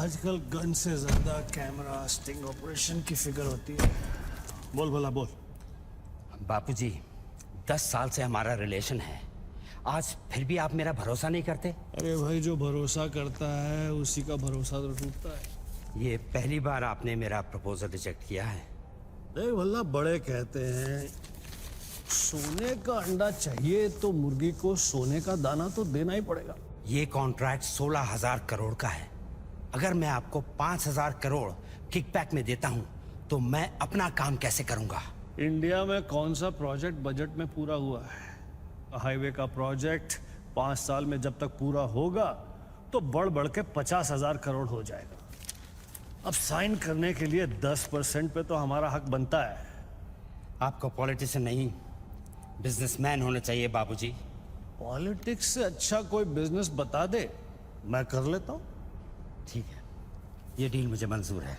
आजकल गन से ज्यादा कैमरा स्टिंग ऑपरेशन की फिक्र होती है। बोल भला बोल। बापूजी, 10 साल से हमारा रिलेशन है, आज फिर भी आप मेरा भरोसा नहीं करते? अरे भाई, जो भरोसा करता है उसी का भरोसा तो टूटता है। ये पहली बार आपने मेरा प्रपोजल रिजेक्ट किया है। देख भला, बड़े कहते हैं सोने का अंडा चाहिए तो मुर्गी को सोने का दाना तो देना ही पड़ेगा। ये कॉन्ट्रैक्ट 16,000 करोड़ का है। अगर मैं आपको 5,000 करोड़ किकबैक में देता हूं तो मैं अपना काम कैसे करूंगा? इंडिया में कौन सा प्रोजेक्ट बजट में पूरा हुआ है? हाईवे का प्रोजेक्ट 5 साल में जब तक पूरा होगा तो बढ़ बढ़ के 50,000 करोड़ हो जाएगा। अब साइन करने के लिए 10% पे तो हमारा हक बनता है। आपको पॉलिटिशियन नहीं, बिजनेसमैन होना चाहिए बाबूजी। पॉलिटिक्स से अच्छा कोई बिजनेस बता दे, मैं कर लेता हूँ। ठीक है, ये डील मुझे मंजूर है।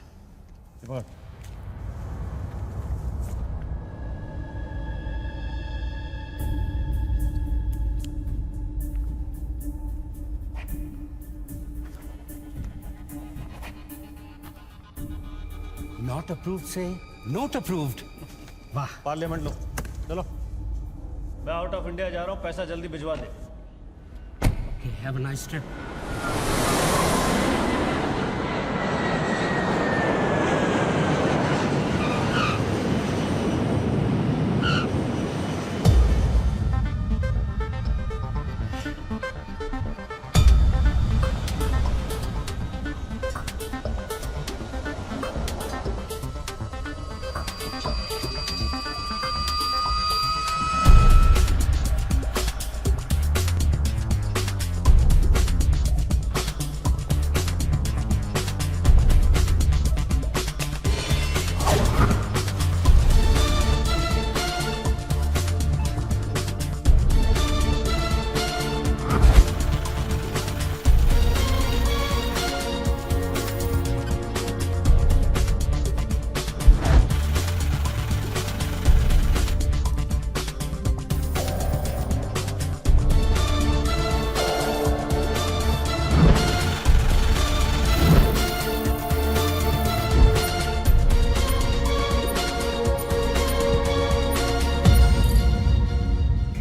नॉट अप्रूव्ड से नॉट अप्रूव्ड। वाह। पार्लियामेंट लो, चलो। मैं आउट ऑफ इंडिया जा रहा हूँ, पैसा जल्दी भिजवा दे। Have a nice trip.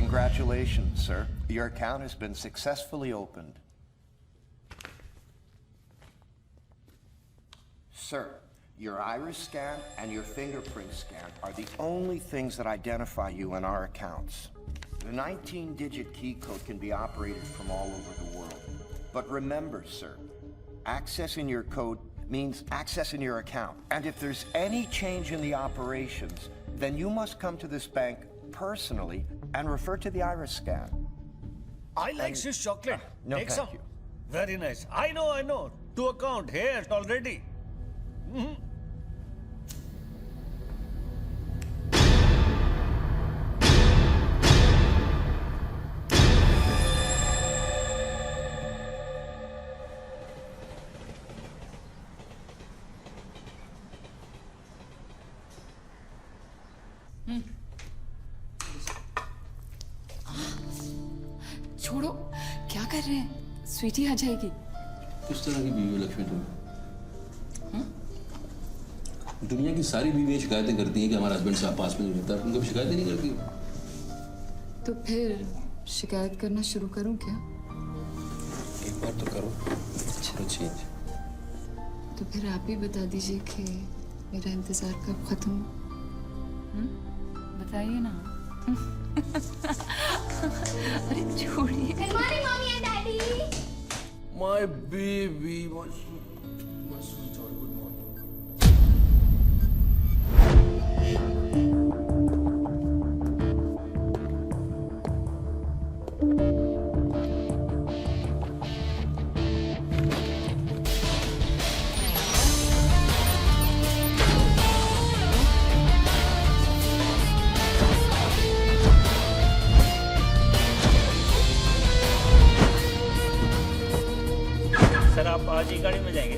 Congratulations, sir. Your account has been successfully opened. Sir, your iris scan and your fingerprint scan are the only things that identify you in our accounts. The 19-digit key code can be operated from all over the world. But remember, sir, accessing your code means accessing your account. And if there's any change in the operations, then you must come to this bank personally and refer to the iris scan. I like Swiss chocolate. No, Take thank some. you. Very nice. I know. To account here already. छोड़ो, क्या कर रहे हैं? स्वीटी आ जाएगी। किस तरह की बीवी है लक्ष्मी तुम? दुनिया की सारी बीवियां शिकायतें करती हैं कि हमारा हस्बैंड साहब पास में नहीं रहता, तुम कभी शिकायतें नहीं करती? तो फिर शिकायत करना शुरू करूं क्या? एक बार तो करो, अच्छा चेंज। तो फिर आप ही बता दीजिए कि मेरा इंतजार कब खत्म हो? बताइए ना। अरे छोड़िए। Good morning, mommy and daddy. My baby, my sweetheart, good morning. Sir, आप आज ही गाड़ी में जाएंगे?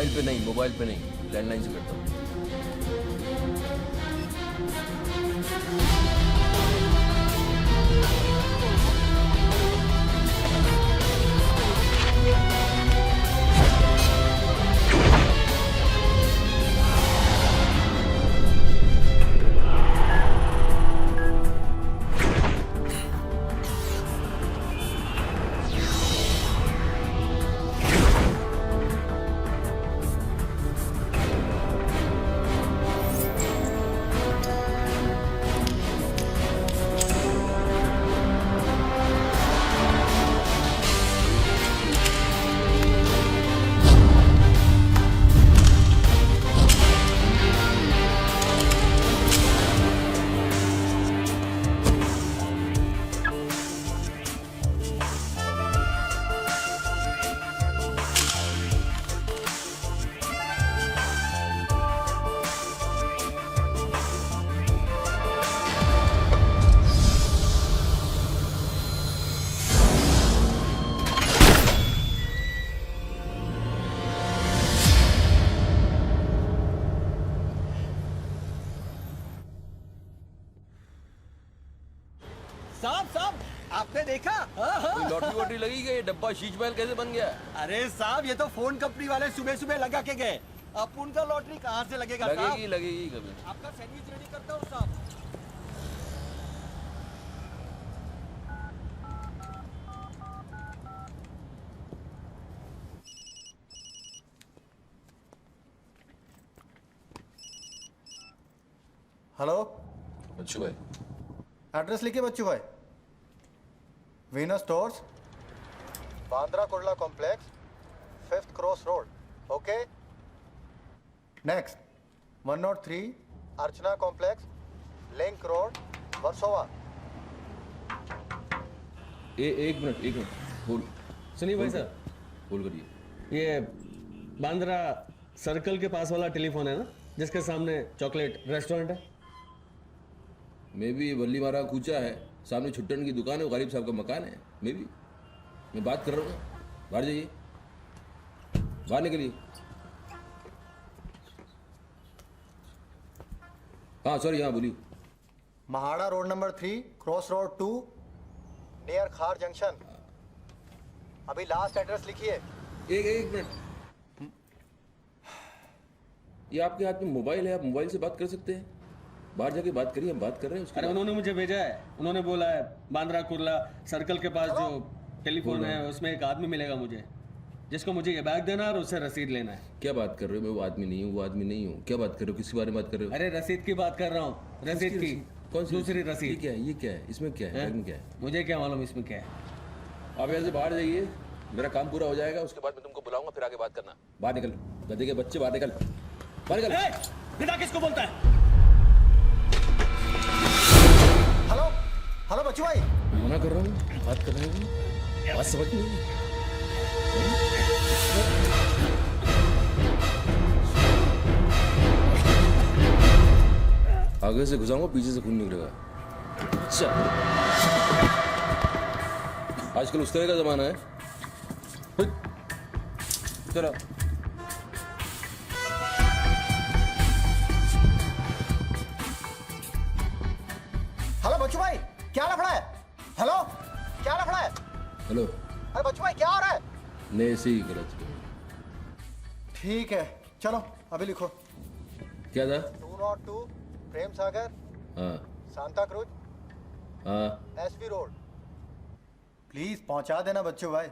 मोबाइल पे नहीं, लैंडलाइन से करता हूँ। साहब आपने देखा? कोई लॉटरी वॉटरी लगी गई, डब्बा शीश महल कैसे बन गया? अरे साहब ये तो फोन कंपनी वाले सुबह सुबह लगा के गए। अब उनका लॉटरी कहाँ से लगेगा साहब? लगेगी कभी। आपका सैंडविच रेडी करता हूँ साहब। हेलो, बच्चू भाई, एड्रेस लिखिए बच्चू भाई। Venus stores, Bandra Kurla complex, 5th cross road. Okay. Next 103 अर्चना कॉम्प्लेक्स, लिंक रोड, वर्सोवा। एक मिनट होल्ड। सुनिए भाई साहब, होल्ड करिए। ये बांद्रा सर्कल के पास वाला टेलीफोन है ना, जिसके सामने चॉकलेट रेस्टोरेंट है? मे भी वल्ली मारा कूचा है, सामने छुट्टन की दुकान है, वो गरीब साहब का मकान है। मे भी मैं बात कर रहा हूँ, बाहर जाइए, बाहर निकलिए। हाँ सॉरी, हाँ बोलिए। MHADA road number 3 cross road 2 near खार जंक्शन। अभी लास्ट एड्रेस लिखिए। एक मिनट, ये आपके हाथ में मोबाइल है, आप मोबाइल से बात कर सकते हैं। बाहर जाके बात करिए, हम बात कर रहे हैं उसके अरे बाद। उन्होंने मुझे भेजा है, उन्होंने बोला है बांद्रा कुर्ला सर्कल के पास जो टेलीफोन है उसमें एक आदमी मिलेगा मुझे, जिसको मुझे ये बैग देना है और उससे रसीद लेना है। क्या बात कर रहे हो? मैं वो आदमी नहीं हूँ, क्या बात कर रहे हो? किसके बारे में बात कर रहे हो? अरे रसीद की बात कर रहा हूँ, रसीद की। कौन सी दूसरी ये रसीद। क्या है इसमें? क्या है बैग में? क्या है? मुझे क्या मालूम इसमें क्या है। आप यहाँ से बाहर जाइए, मेरा काम पूरा हो जाएगा, उसके बाद मैं तुमको बुलाऊंगा, फिर आगे बात करना। बाहर निकल, गधे के बच्चे, बाहर निकल, बाहर निकल। पिता किसको बोलता है? हेलो हेलो बच्चू भाई। मना कर रहा हूँ, बात कर रहे हैं, बात समझ नहीं आई। आगे से घुसाऊंगा, पीछे से खून निकलेगा। अच्छा, आजकल उस तरह का जमाना है। चलो हेलो बच्चू भाई, क्या लफड़ा है? हेलो, क्या लफड़ा है? हेलो, अरे बच्चू भाई क्या हो रहा है? नहीं ऐसे ही गलत। ठीक है चलो अभी लिखो। क्या था? 202 प्रेम सागर, हाँ सांता क्रूज, हाँ, एसबी रोड। प्लीज पहुंचा देना बच्चू भाई,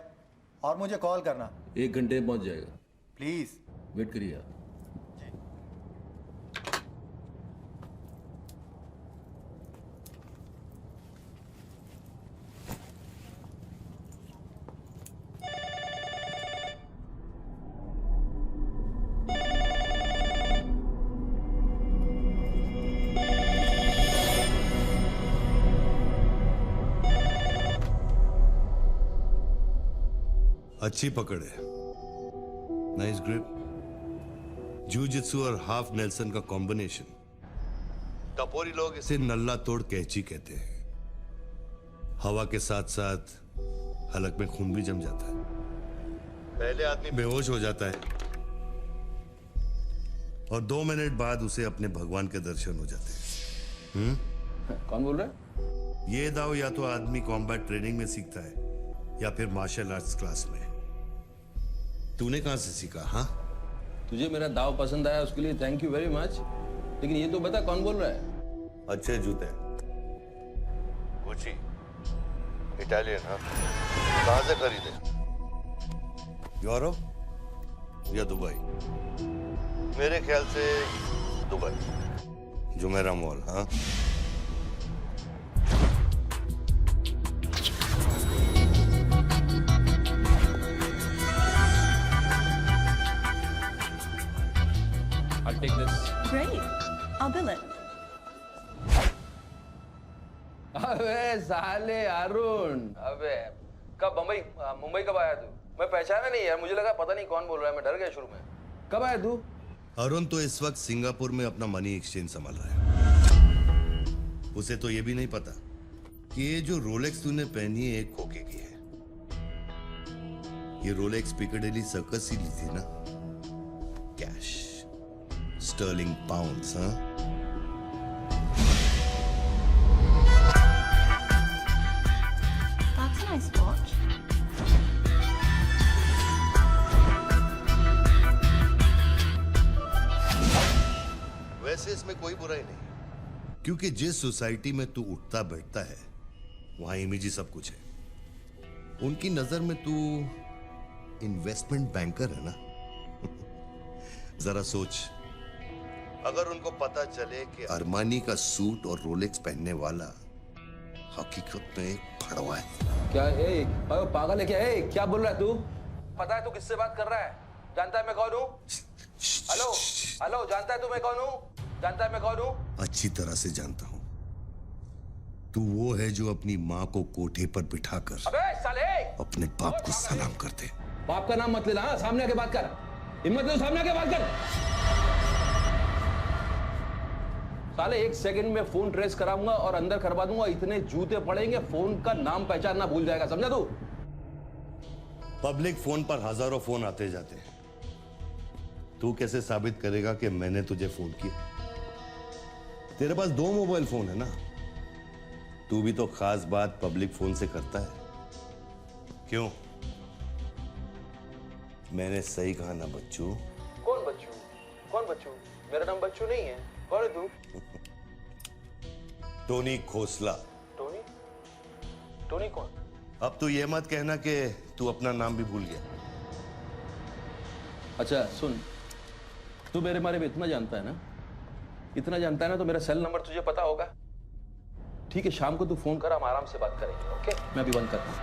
और मुझे कॉल करना 1 घंटे में पहुंच जाएगा। प्लीज। वेट करिए आप। अच्छी पकड़ है, नाइस ग्रिप, जूजित्सु और हाफ नेल्सन का कॉम्बिनेशन। टपोरी लोग इसे नल्ला तोड़ कैची कहते हैं। हवा के साथ साथ हलक में खून भी जम जाता है। पहले आदमी बेहोश हो जाता है, और 2 मिनट बाद उसे अपने भगवान के दर्शन हो जाते हैं। कौन बोल रहा है? ये दाव या तो आदमी कॉम्बैट ट्रेनिंग में सीखता है या फिर मार्शल आर्ट्स क्लास में। तूने कहां से सीखा? हाँ, तुझे मेरा दाव पसंद आया उसके लिए थैंक यू वेरी मच, लेकिन ये तो बता कौन बोल रहा है? अच्छे जूते, गुची, इटालियन। हाँ, कहां से खरीदे? यूरोप या दुबई? मेरे ख्याल से दुबई, जुमेरा मॉल। हाँ, I'll take this. Great. I'll bill it. अबे साले अरुण, अबे कब मुंबई कब आया तू? मैं पहचाना नहीं यार, मुझे लगा पता नहीं कौन बोल रहा है, मैं डर गया शुरू में। कब आया तू? अरुण तो इस वक्त सिंगापुर में अपना मनी एक्सचेंज संभाल रहा है। उसे तो ये भी नहीं पता कि ये जो रोलेक्स तूने पहनी है एक खोके की है। ये रोलेक्स पिकाडेली सर्कस ही ली थी ना? Cash, sterling pounds. हाँ, That's a nice watch. वैसे इसमें कोई बुराई नहीं, क्योंकि जिस सोसाइटी में तू उठता बैठता है वहां इमेज ही सब कुछ है। उनकी नजर में तू इन्वेस्टमेंट बैंकर है ना? जरा सोच, अगर उनको पता चले कि अरमानी का सूट और रोलेक्स पहनने वाला हकीकत में एक भड़वा है। क्या पागल है क्या? क्या बोल रहा है तू? पता है तू किससे बात कर रहा है? जानता है मैं कौन हूँ? हेलो हेलो, जानता है तू मैं कौन हूँ? जानता है मैं कौन हूँ? अच्छी तरह से जानता हूं। तू वो है जो अपनी माँ को कोठे पर बिठाकर अबे साले अपने बाप को सलाम कर दे। बाप का नाम मत लेना। हाँ, सामने आके बात कर, हिम्मत है सामने आके बात कर। साले 1 सेकंड में फोन ट्रेस कराऊंगा और अंदर करवा दूंगा। इतने जूते पड़ेंगे, फोन का नाम पहचान ना भूल जाएगा, समझा तू? पब्लिक फोन पर हजारों फोन आते जाते हैं। तू कैसे साबित करेगा कि मैंने तुझे फोन किया? तेरे पास 2 मोबाइल फोन है ना? तू भी तो खास बात पब्लिक फोन से करता है, क्यों? मैंने सही कहा ना बच्चू? कौन बच्चू? कौन बच्चू? मेरा नाम बच्चू नहीं है। कौन है तू? टोनी खोसला। टोनी? टोनी कौन? अब तू ये मत कहना कि तू अपना नाम भी भूल गया। अच्छा सुन, तू मेरे बारे में इतना जानता है ना, इतना जानता है ना, तो मेरा सेल नंबर तुझे पता होगा। ठीक है, शाम को तू फोन कर, हम आराम से बात करेंगे। ओके, मैं अभी बंद करता हूं।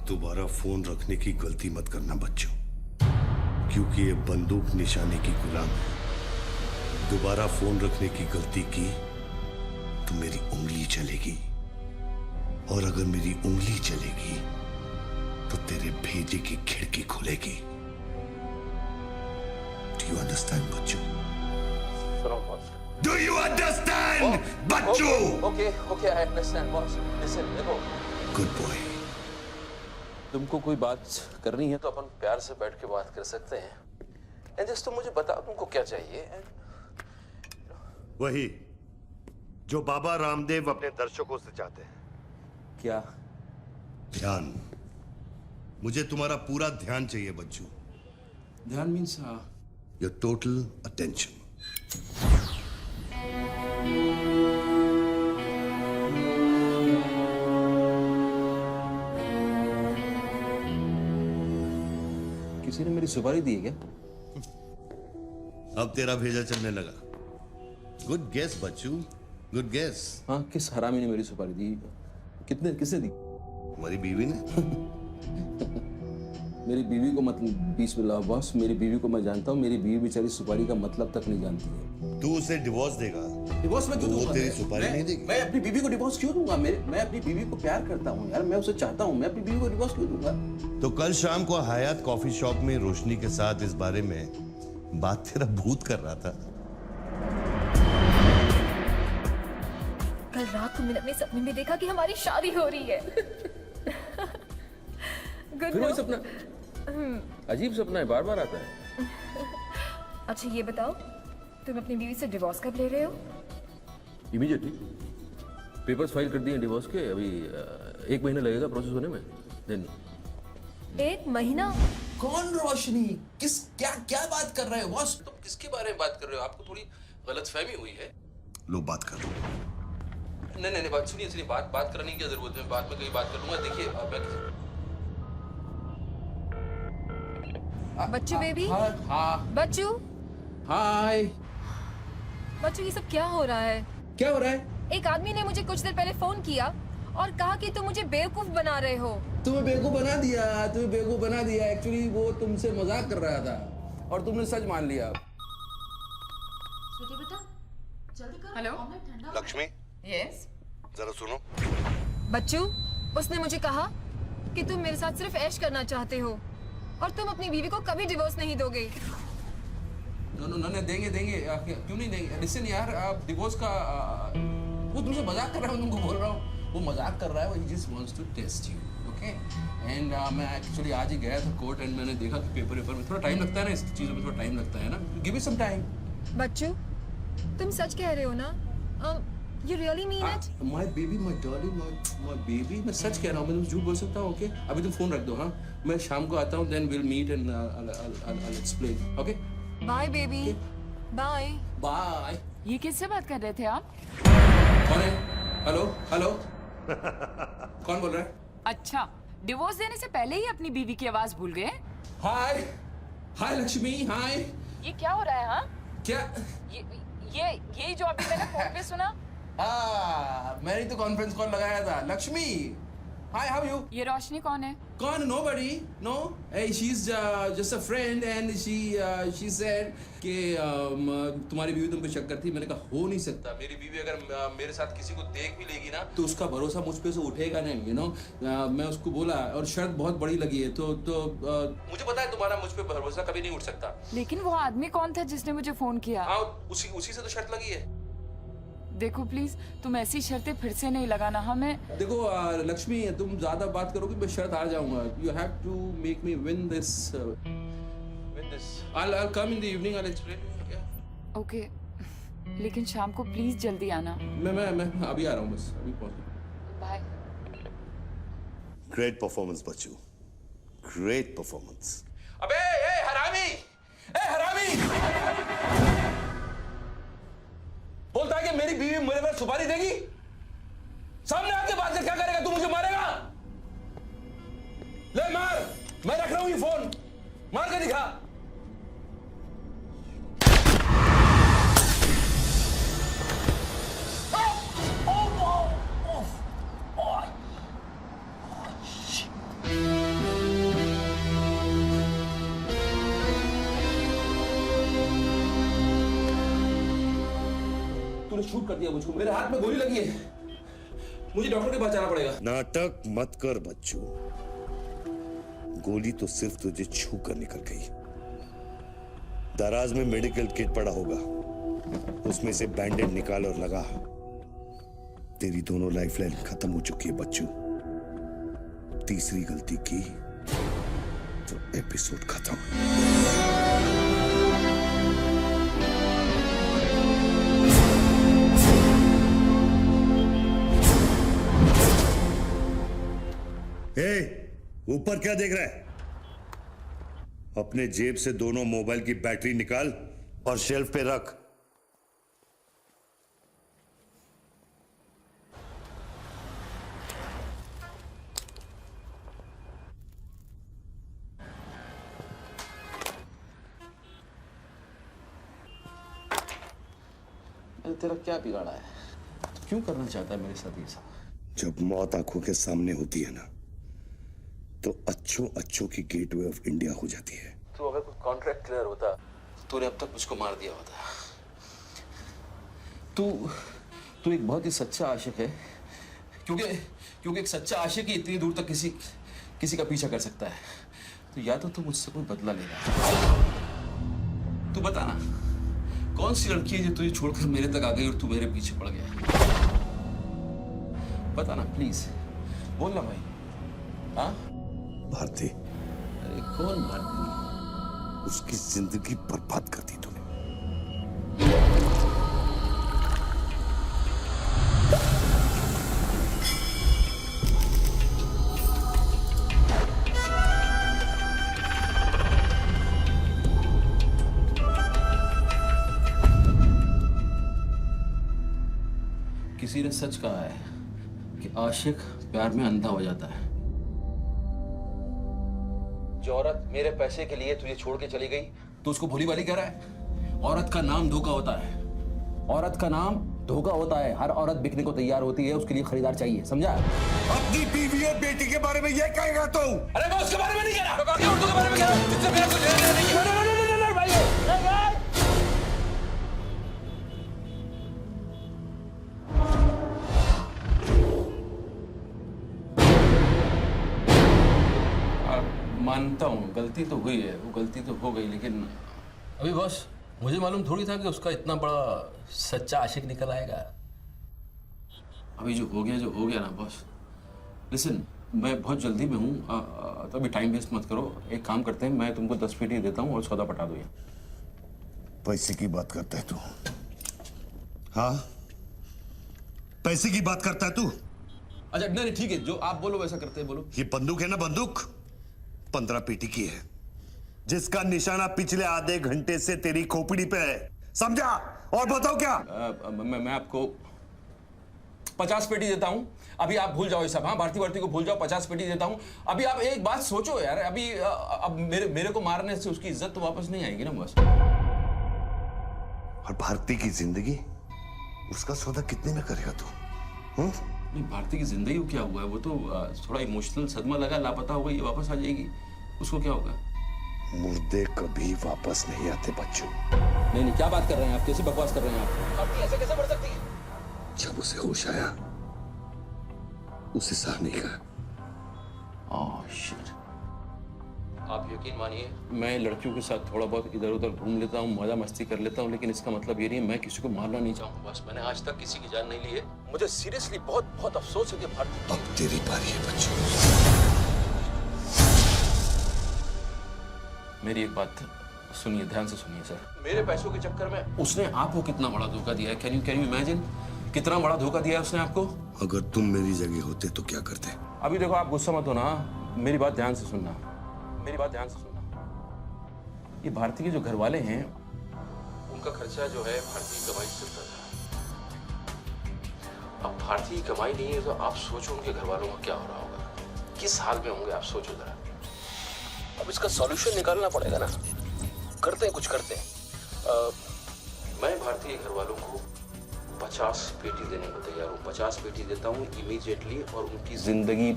दोबारा फोन रखने की गलती मत करना बच्चों, क्योंकि ये बंदूक निशाने की गुलाम है। दोबारा फोन रखने की गलती की तो मेरी उंगली चलेगी, और अगर मेरी उंगली चलेगी तो तेरे भेजे की खिड़की खुलेगी। डू यू अंडरस्टैंड बच्चों? डू यू अंडरस्टैंड बच्चों? Okay okay, I understand boss. Listen, देखो, गुड बॉय। तुमको कोई बात करनी है तो अपन प्यार से बैठ के बात कर सकते हैं। एंड जस्ट तुम मुझे बताओ तुमको क्या चाहिए। वही जो बाबा रामदेव अपने दर्शकों से चाहते हैं। क्या? ध्यान। मुझे तुम्हारा पूरा ध्यान चाहिए बच्चू। ध्यान मीन्स? Your total attention. किसी ने मेरी सुपारी दी है क्या? अब तेरा भेजा चलने लगा। गुड गेस बच्चू, गुड गेस। हाँ, किस हरामी ने मेरी सुपारी दी? किसने दी? हमारी बीवी ने। मेरी बीवी को मत बीच में लाओ बॉस। मेरी बीवी को मैं जानता हूँ, मेरी बीवी बेचारी सुपारी का मतलब तक नहीं जानती है। तू उसे डिवोर्स देगा? डिवोर्स में क्यों वो दूंगा? तेरी सुपारी नहीं देगी? मैं अपनी बीवी को डिवोर्स क्यों दूंगा? मैं अपनी बीवी को प्यार करता हूँ यार, मैं उसे चाहता हूँ, मैं अपनी बीवी को डिवोर्स क्यों दूंगा? तो कल शाम को हयात कॉफी शॉप में रोशनी के साथ इस बारे में बात तेरा भूत कर रहा था। कल रात को मैंने अपने सपने में देखा कि हमारी शादी हो रही है। गुड फिर वही सपना, अजीब सपना है, बार बार आता है। अच्छा ये बताओ, तुम अपनी बीवी से डिवोर्स कब ले रहे हो? इमीडिएटली पेपर्स फाइल कर दिए डिवोर्स के, अभी 1 महीना लगेगा प्रोसेस होने में। देन 1 महीना? कौन रोशनी? क्या क्या बात कर रहे हो बॉस? तुम किसके बारे में बात कर रहे हो? आपको थोड़ी गलतफहमी हुई है। लो बात कर। नहीं बात सुनिए, बात करने की क्या जरूरत है? बाद में कहीं बात कर लूंगा। देखिए मैं बच्चू बेबी, हाँ बच्चू, हाय। बच्चू ये सब क्या हो रहा है? क्या हो रहा है? एक आदमी ने मुझे कुछ देर पहले फोन किया और कहा कि तुम मुझे बेवकूफ बना रहे हो। तुम्हें बेवकूफ बना दिया। एक्चुअली वो तुमसे मजाक कर रहा था और तुमने सच मान लिया। हेलो लक्ष्मी, यस जरा सुनो। बच्चू, उसने मुझे कहा कि तुम मेरे साथ सिर्फ ऐश करना चाहते हो और तुम अपनी बीवी को कभी डिवोर्स नहीं दोगे। नो देंगे क्यों नहीं देंगे? लिसन यार, आप डिवोर्स का वो तुमसे मजाक कर रहा है, तुमको बोल रहा हूँ, वो मजाक कर रहा है, वो ही just wants to test you, okay? And मैं एक्चुअली आज ही गया था कोर्ट एंड मैंने देखा कि पेपर में थोड़ा टाइम लगता है ना, इस चीज़ों में थोड़ा टाइम लगता है ना। Give it some time. बच्चू, तुम सच कह रहे हो ना? You really mean it? My baby, my darling, my baby, मैं सच कह रहा हूँ, मैं तुम झूठ बोल सकता हूँ, ओके? अभी तुम फोन रख दो, हाँ? मैं शाम को आता हूँ, then we'll meet and I'll explain, okay? Bye baby, bye. Bye. ये किससे बात कर रहे थे आप? कौन है? हेलो कौन बोल रहा है? अच्छा, डिवोर्स देने से पहले ही अपनी बीवी की आवाज भूल गए? हाय लक्ष्मी, हाय। ये क्या हो रहा है? हाँ, क्या? ये जो अभी मैंने फोन पे सुना। मैंने तो कॉन्फ्रेंस कॉल लगाया था। लक्ष्मी, हाय, हाउ यू? ये रोशनी कौन है? कौन? Nobody, no. Hey, she's just a friend and she said कि तुम्हारी बीवी तुम पे शक करती। मैंने कहा हो नहीं सकता, मेरी बीवी अगर मेरे साथ किसी को देख भी लेगी ना तो उसका भरोसा मुझ पे से उठेगा नहीं, you know? मैं उसको बोला और शर्त बहुत बड़ी लगी है तो मुझे पता है तुम्हारा मुझ पे भरोसा कभी नहीं उठ सकता। लेकिन वो आदमी कौन था जिसने मुझे फोन किया? हाँ, उसी से तो शर्त लगी है। देखो प्लीज, तुम ऐसी शर्तें फिर से नहीं लगाना। हमें देखो लक्ष्मी, तुम ज्यादा बात करोगे मैं शर्त हार जाऊंगा। You have to make me win this. I'll come in the evening, I'll explain. Okay, लेकिन शाम को प्लीज जल्दी आना। मैं अभी आ रहा हूँ, बस अभी पहुंच। बाय। ग्रेट परफॉर्मेंस बच्चू, ग्रेट परफॉर्मेंस। अबे ए हरामी, बोलता है कि मेरी बीवी मेरे पर सुपारी देगी, सामने आके बात कर क्या करेगा? तू मुझे मारेगा? ले मार, मैं रख रहा हूं ये फोन, मार के दिखा। तूने शूट कर दिया मुझको, मेरे हाथ में गोली लगी है, मुझे डॉक्टर के पास जाना पड़ेगा। नाटक मत कर बच्चू, गोली तो सिर्फ तुझे छू कर निकल गई। दराज में मेडिकल किट पड़ा होगा, उसमें से बैंडेज निकाल और लगा। तेरी दोनों लाइफलाइन खत्म हो चुकी है बच्चू। तीसरी गलती की तो एपिसोड खत्म। ऊपर क्या देख रहा है? अपने जेब से दोनों मोबाइल की बैटरी निकाल और शेल्फ पे रख। तेरा क्या बिगाड़ा है? क्यों करना चाहता है मेरे साथ ये सब? जब मौत आंखों के सामने होती है ना, तो अच्छों की गेटवे ऑफ इंडिया हो जाती है। तो अगर कोई कॉन्ट्रैक्ट क्लियर होता तूने अब तक मुझको मार दिया होता। तू एक बहुत ही सच्चा आशिक है, क्योंकि एक सच्चा आशिक ही इतनी दूर तक किसी का पीछा कर सकता है। तो या तो तू मुझसे कोई बदला ले रहा है। तू बता ना, कौन सी लड़की है जो तुझे छोड़कर मेरे तक आ गई और तू मेरे पीछे पड़ गया? बता ना प्लीज, बोल ना भाई। हाँ भारती। अरे कौन भारती? उसकी जिंदगी बर्बाद कर दी तूने। किसी ने सच कहा है कि आशिक प्यार में अंधा हो जाता है। जो औरत मेरे पैसे के लिए तुझे छोड़ के चली गई तो उसको भोली भाली कह रहा है? औरत का नाम धोखा होता है। औरत का नाम धोखा होता है। हर औरत बिकने को तैयार होती है, उसके लिए खरीदार चाहिए, समझा? अपनी बीवी और बेटी के बारे में ये कहेगा तू? अरे मैं उसके बारे में नहीं कह रहा, मैं औरतों के बारे में कह रहा हूं, जिससे मेरा कुछ लेना नहीं है। मानता हूँ गलती तो हुई है, वो गलती तो हो गई, लेकिन अभी बॉस मुझे मालूम थोड़ी था कि उसका इतना बड़ा सच्चा आशिक निकल आएगा। अभी जो हो गया ना बॉस। लिसन, मैं बहुत जल्दी में हूँ, तो अभी टाइम वेस्ट मत करो। एक काम करते हैं, मैं तुमको 10 पेटी देता हूँ और सौदा पटा दो। ये पैसे की बात करता है तू? हाँ, पैसे की बात करता है तू? अच्छा नहीं ठीक है, जो आप बोलो वैसा करते हैं, बोलो। ये बंदूक है ना, बंदूक 15 पेटी की है, जिसका निशाना पिछले आधे घंटे से तेरी खोपड़ी पे है, समझा? और बताओ क्या? मैं आपको 50 पेटी देता हूं। अभी आप भूल जाओ ये सब। हाँ, भारती को भूल जाओ, 50 पेटी देता हूं। अभी आप एक बात सोचो यार, अभी अब मेरे को मारने से उसकी इज्जत तो वापस नहीं आएगी ना बस। और भारती की जिंदगी, उसका सौदा कितने में करेगा तू? नहीं, भारती की जिंदगी को क्या हुआ है? वो तो थोड़ा इमोशनल सदमा लगा, लापता हो गई, वापस आ जाएगी। उसको क्या होगा? मुर्दे कभी वापस नहीं आते बच्चों। नहीं, क्या बात कर रहे हैं आप? कैसी बकवास कर रहे हैं आप? भारती ऐसे कैसे बढ़ सकती है? जब उसे होश आया, उसे सह नहीं कहा। Oh shit. आप यकीन मानिए, मैं लड़कियों के साथ थोड़ा बहुत इधर उधर घूम लेता हूँ, मजा मस्ती कर लेता हूँ, लेकिन इसका मतलब ये नहीं मैं किसी को मारना नहीं चाहूँगा। बस मैंने आज तक किसी की जान नहीं ली है। मुझे सीरियसली बहुत अफसोस है कि भारती। अब तेरी बारी है बच्चों। मेरी एक बात सुनिए, ध्यान से सुनिए सर। मेरे पैसों के चक्कर में उसने आपको कितना बड़ा धोखा दिया है? Can you imagine? कितना बड़ा धोखा दिया है उसने आपको? अगर तुम मेरी जगह होते तो क्या करते? अभी देखो, आप गुस्सा मत होना, मेरी बात ध्यान से सुनना। ये भारती के जो घर वाले हैं, उनका खर्चा जो है भारती की कमाई से चलता था। अब भारती की कमाई नहीं है तो आप सोचो उनके घर वालों का क्या हो रहा होगा, किस हाल में होंगे, आप सोचो जरा। अब इसका सॉल्यूशन निकालना पड़ेगा ना। करते हैं, कुछ करते हैं। मैं भारती के घर वालों को 50 पेटी देने को तैयार हूँ। 50 पेटी देता हूँ इमीडिएटली, और उनकी जिंदगी,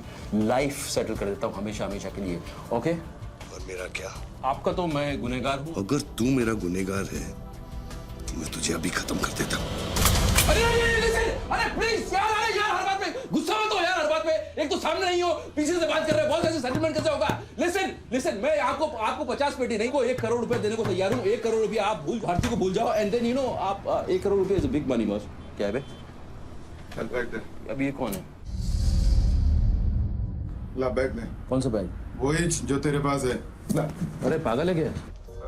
लाइफ सेटल कर देता हूँ हमेशा के लिए। ओके? और मेरा क्या? आपका तो मैं गुनहगार हूँ। अगर तू मेरा गुनहगार है तो मैं तुझे अभी खत्म कर देता हूँ। अरे प्लीज यार, हर बात में गुस्सा मत हो यार, हर बात में। एक तो सामने नहीं हो, पीछे से बात कर रहे हो, बहुत ऐसे सेटलमेंट कैसे होगा? लिसन, मैं आपको 50 पेटी नहीं, को 1 करोड़ रुपए देने को तैयार हूँ। 1 करोड़ रुपया आप भारती को भूल जाओ, एंड देन आप 1 करोड़ रुपया is a big money boss. क्या है बे? चल बैग दे। अब ये कौन है? ला बैग दे। कौन सा बैग? वही जो तेरे पास है। ला। अरे पागल है क्या?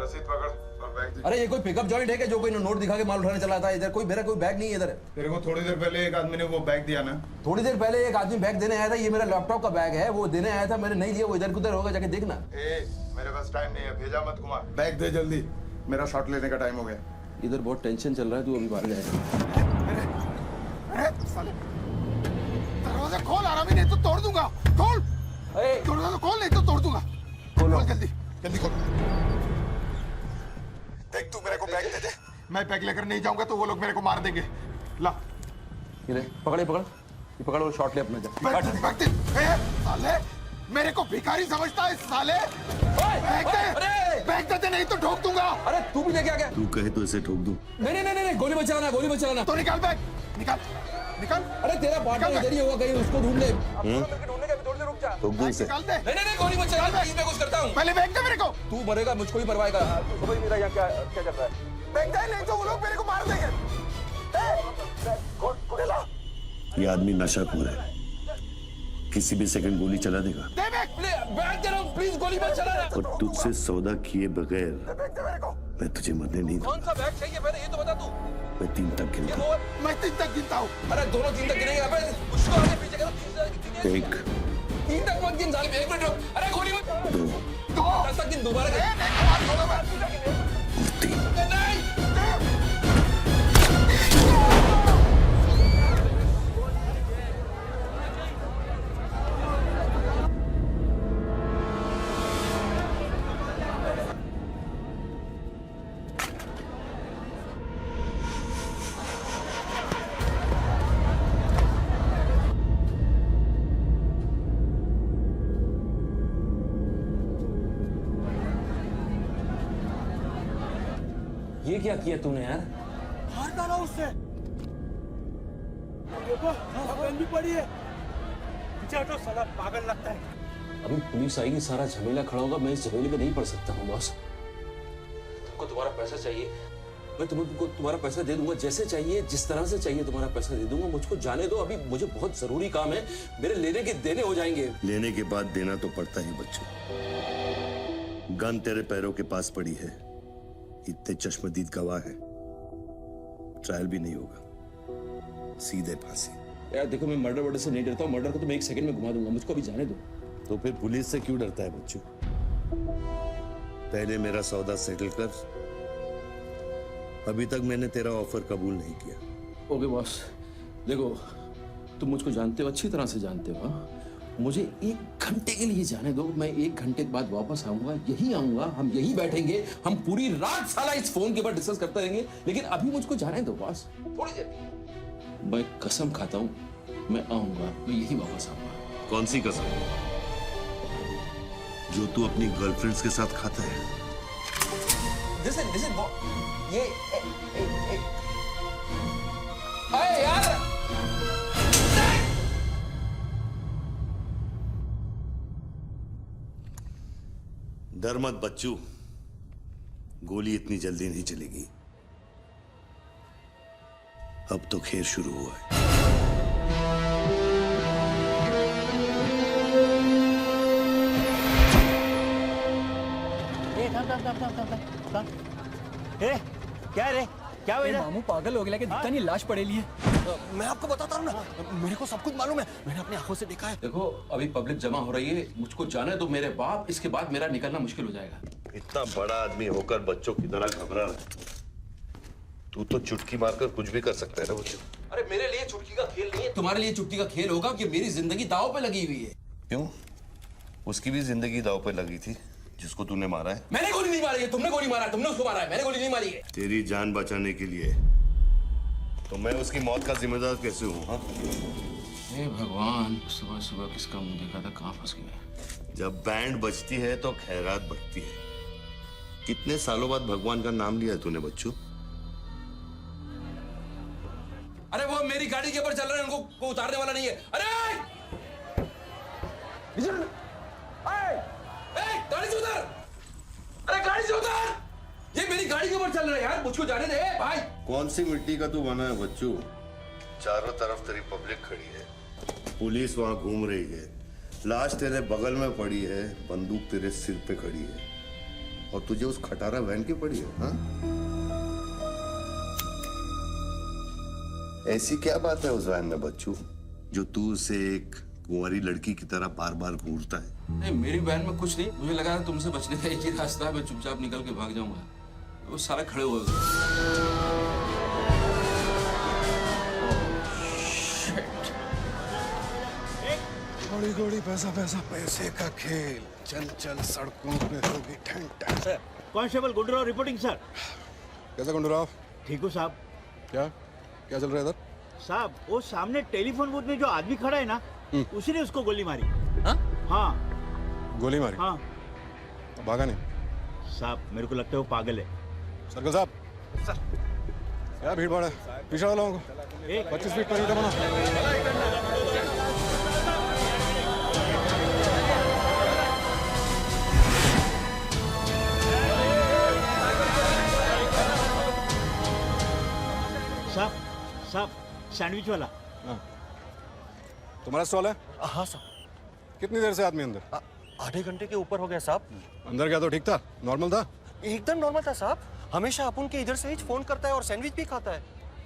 रसीद पकड़ और बैग दे। अरे ये कोई पिकअप जॉइंट है क्या जो कोई नोट दिखा के माल उठाने चला था? इधर मेरा कोई बैग नहीं है इधर। तेरे को थोड़ी देर पहले एक आदमी ने वो बैग दिया ना? थोड़ी देर पहले एक आदमी बैग देने आया था। ये मेरा लैपटॉप का बैग है, वो देने आया था, मैंने नहीं लिया। वो इधर उधर होगा, जाके देखना। मेरे पास टाइम नहीं है, भेजा मत घुमा। बैग दे जल्दी, मेरा शॉट लेने का टाइम हो गया। इधर बहुत टेंशन चल रहा है, तू अभी बाहर जाएगा। दरवाजा खोल, आरामी, नहीं तो तोड़ दूंगा। खोल दरवाजा, खोल नहीं तो तोड़ दूंगा। खोल जल्दी खोल। देख, तू मेरे को बैग दे दे। मैं बैग लेकर नहीं जाऊंगा तो वो लोग मेरे को मार देंगे। ला ये पकड़ और शॉट ले अपना। जा बैग दे। साले मेरे को भिखारी समझता है साले? फेंक दे नहीं तो ठोक दूंगा। अरे तू भी लेके आ गया। तू कहे तो इसे ठोक दूं। नहीं, गोली मत चलाना, गोली मत चलाना। तो निकाल बैग, निकाल। अरे तेरा पार्टनर इधर ही होगा कहीं, उसको ढूंढ ले। ढूंढने का भी थोड़ी देर रुक जा। ठोक दूं इसे। निकाल दे। नहीं, गोली मत चला, मैं कुछ करता हूँ। पहले फेंक दे मेरे को। तू मरेगा, मुझको ही मरवाएगा। समझ मेरा यहाँ क्या चल रहा है। फेंक दे नहीं तो वो लोग मेरे को मार देंगे। ये आदमी नशाखोर है, किसी भी सेकंड गोली चला देगा। दे बैग। बैठ दे रहा हूँ, प्लीज गोली मत चलाना। और तुझसे सौदा किए बगैर फेंक दे मेरे को। मैं तुझे मरने नहीं दूंगा। कौन सा बैग चाहिए पहले ये तो बता तू। मैं 3 तक गिनता हूँ। मैं 3 तक गिनता हूँ। अरे दोनों 3 तक गिनेंगे। अबे उसको आगे पीछे करो। 1 3 तक मत गिन साले। 1 मिनट रुक। अरे गोली मत। 2 10 तक गिन दोबारा गिन। 3 नहीं। ये क्या किया तूने यार? मार डाला उससे। देखो, गन भी पड़ी है। पीछे हटो साला, पागल लगता है। अभी पुलिस आएगी, सारा झमेला खड़ा होगा। मैं इस झमेले में नहीं पड़ सकता हूँ बॉस। तुमको तुम्हारा पैसा चाहिए, मैं तुमको तुम्हारा पैसा दे दूंगा। जैसे चाहिए, जिस तरह से चाहिए तुम्हारा पैसा दे दूंगा। मुझको जाने दो, अभी मुझे बहुत जरूरी काम है। मेरे लेने के देने हो जाएंगे। लेने के बाद देना तो पड़ता ही बच्चों। गन तेरे पैरों के पास पड़ी है, इतने चश्मदीद गवाह हैं, ट्रायल भी नहीं होगा, सीधे फांसी। यार देखो, मैं मर्डर से नहीं डरता हूँ। मर्डर को तो मैं 1 सेकंड में घुमा दूंगा। मुझको अभी जाने दो। तो फिर पुलिस से क्यों डरता है बच्चों? पहले मेरा सौदा सेटल कर। अभी तक मैंने तेरा ऑफर कबूल नहीं किया। ओके बॉस, देखो तुम मुझको जानते हो, अच्छी तरह से जानते हो। हाँ? मुझे 1 घंटे के लिए जाने दो। मैं 1 घंटे के बाद वापस आऊंगा, यही आऊंगा, हम यही बैठेंगे, हम पूरी रात साला इस फोन के ऊपर डिस्कस करते रहेंगे। लेकिन अभी मुझको जाने दो बॉस, थोड़ी देर। मैं कसम खाता हूँ, मैं आऊंगा, मैं यही वापस आऊंगा। कौन सी कसम? जो तू अपनी गर्लफ्रेंड्स के साथ खाता है। Listen, ये अरे यार, डर मत बच्चू, गोली इतनी जल्दी नहीं चलेगी। अब तो खेल शुरू हुआ है। क्या रे, क्या हुआ? मामू पागल हो गया कि दिखता नहीं, लाश पड़ेली है। मैं आपको बताता हूँ ना, मेरे को सब कुछ मालूम है, मैंने अपनी आंखों से देखा है। देखो अभी पब्लिक जमा हो रही है, मुझको जाने दो मेरे बाप। इसके बाद मेरा निकलना मुश्किल हो जाएगा। इतना बड़ा आदमी होकर बच्चों की तरह घबरा रहा है। तू तो चुटकी मारकर कुछ भी कर सकता है ना बच्चों। अरे मेरे लिए चुटकी का खेल नहीं है, तुम्हारे लिए चुटकी का खेल होगा कि मेरी जिंदगी दांव पे लगी हुई है। क्यों? उसकी भी जिंदगी दांव पे लगी थी, जिसको तूने मारा है। मैंने गोली नहीं मारी है, तुमने गोली मारा है, तुमने उसको मारा है, मैंने गोली नहीं मारी है। तेरी जान बचाने के लिए तो मैं उसकी मौत का जिम्मेदार कैसे हूँ? हाँ? हे भगवान, सुबह सुबह किसका मुंह देखा था, कहाँ फंस गया। जब बैंड बजती है तो खैरात बढ़ती है। कितने सालों बाद भगवान का नाम लिया है तूने बच्चों? अरे वो मेरी गाड़ी के ऊपर चल रहे हैं, उनको उतारने वाला नहीं है। अरे गाड़ी से उतर! अरे गाड़ी से उतर! ये मेरी गाड़ी के ऊपर चल रहा है यार, मुझको जाने दे भाई। कौन सी मिट्टी का तू बना है बच्चों? चारों तरफ तेरी पब्लिक खड़ी है, पुलिस वहां घूम रही है, लाश तेरे बगल में पड़ी है, बंदूक तेरे सिर पे खड़ी है, और तुझे उस खटारा वैन की पड़ी है। हाँ? ऐसी क्या बात है उस वैन में बच्चू जो तू उसे एक कुंवारी लड़की की तरह बार बार घूरता है? नहीं, मेरी वैन में कुछ नहीं। मुझे लगा था तुमसे बचने का एक ही रास्ता है, मैं चुपचाप निकल के भाग जाऊंगा। वो सारे खड़े हुए थोड़ी थोड़ी पैसा पैसा पैसे का खेल, चल चल सड़कों पे होगी ठन ठन। Sir, constable Gundurao reporting sir. कैसा गुंडूराव? ठीक हूँ साहब। क्या क्या चल रहा है इधर? साहब वो सामने टेलीफोन बूथ में जो आदमी खड़ा है ना, उसी ने उसको गोली मारी। हाँ? गोली मारी? हाँ तो भागा नहीं? साहब मेरे को लगता है वो पागल है। सर्कल साहब सर, क्या भीड़ भाड़ है? पीछे वालों को 25 फीट पर ईंटें बना। साहब साहब सैंडविच वाला। हाँ। तुम्हारा स्टॉल है? हाँ साहब। कितनी देर से आदमी अंदर? आधे घंटे के ऊपर हो गया साहब। अंदर गया तो ठीक था, नॉर्मल था? एकदम नॉर्मल था साहब। हमेशा अपन के इधर से ही फोन करता है और सैंडविच भी खाता है।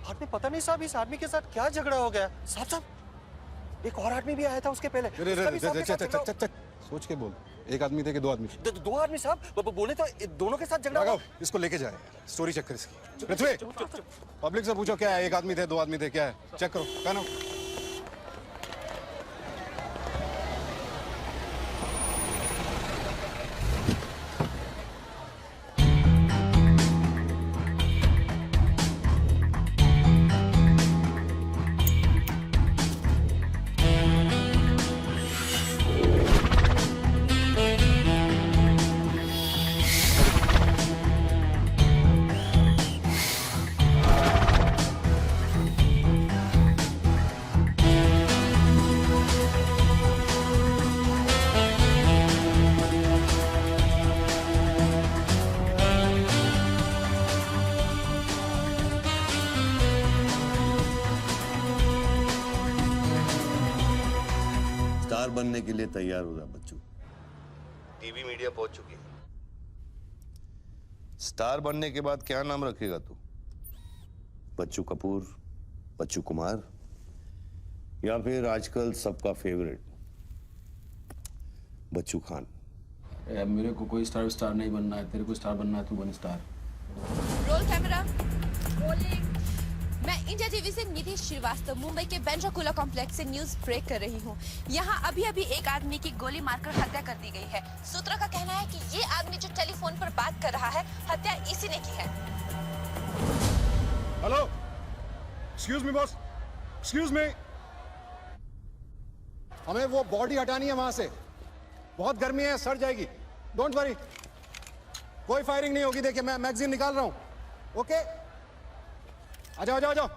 बाद में पता नहीं साहब इस आदमी के साथ क्या झगड़ा हो गया। साहब साहब एक और आदमी भी आया था उसके पहले। सोच के बोल। एक आदमी थे कि दो आदमी? दो आदमी साहब। बोले तो दोनों के साथ झगड़ा हुआ। इसको लेके जाए, स्टोरी चेक कर इसकी। पृथ्वी, पब्लिक से पूछो क्या है, एक आदमी थे, दो आदमी थे, क्या है? चेक करो। क्या नाम? स्टार बनने के लिए तैयार हो रहा बच्चू। टीवी मीडिया पहुंच चुकी है। स्टार बनने के बाद क्या नाम रखेगा तू? बच्चू कपूर, बच्चू कुमार, या फिर आजकल सबका फेवरेट बच्चू खान? मेरे को कोई स्टार नहीं बनना है। तेरे को स्टार बनना है, तू बन स्टार। Roll camera rolling. मैं इंडिया टीवी से निधि श्रीवास्तव मुंबई के बांद्रा कुर्ला कॉम्प्लेक्स से न्यूज ब्रेक कर रही हूँ। यहाँ अभी अभी एक आदमी की गोली मारकर हत्या कर दी गई है। सूत्रों का कहना है कि ये आदमी जो टेलीफोन पर बात कर रहा है, हत्या इसी ने की है। Hello, excuse me boss, excuse me. हमें वो बॉडी हटानी है वहां से। बहुत गर्मी है, सड़ जाएगी। डोंट वरी, कोई फायरिंग नहीं होगी। देखिए मैं मैगजीन निकाल रहा हूं। ओके, आ जाओ, आ जाओ, आ जाओ।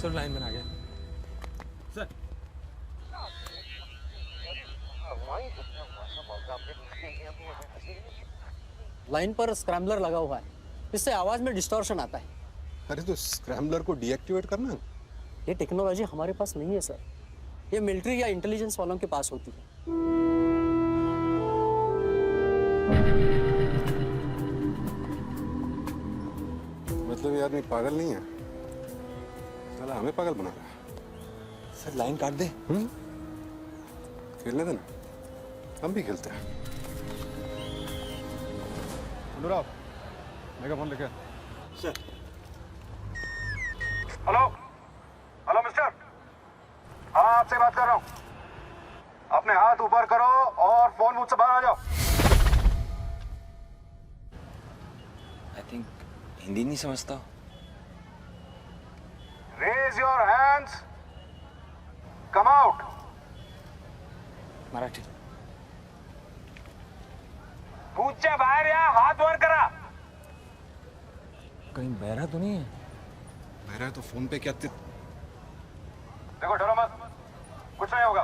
सर लाइन बना गया सर। लाइन पर स्क्रैम्बलर लगा हुआ है, इससे आवाज में डिस्टॉर्शन आता है। अरे तो स्क्रैम्बलर को डीएक्टिवेट करना। ये टेक्नोलॉजी हमारे पास नहीं है सर, ये मिलिट्री या इंटेलिजेंस वालों के पास होती है। मतलब ये आदमी पागल नहीं है, साला हमें पागल बना रहा है। सर लाइन काट दे। खेलने देना, हम भी खेलते हैं। अनुराग, मेगाफोन लेके। सर। हेलो, हेलो मिस्टर, हाँ आपसे बात कर रहा हूँ। अपने हाथ ऊपर करो और फोन मुझसे बाहर आ जाओ। आई थिंक हिंदी नहीं समझता। Raise your hands, come out. Marathi. पूछे बाहर या हाथ वर करा। कहीं बहरा तो नहीं है? बहरा है तो फोन पे क्या देखो, डरो मत, कुछ नहीं होगा।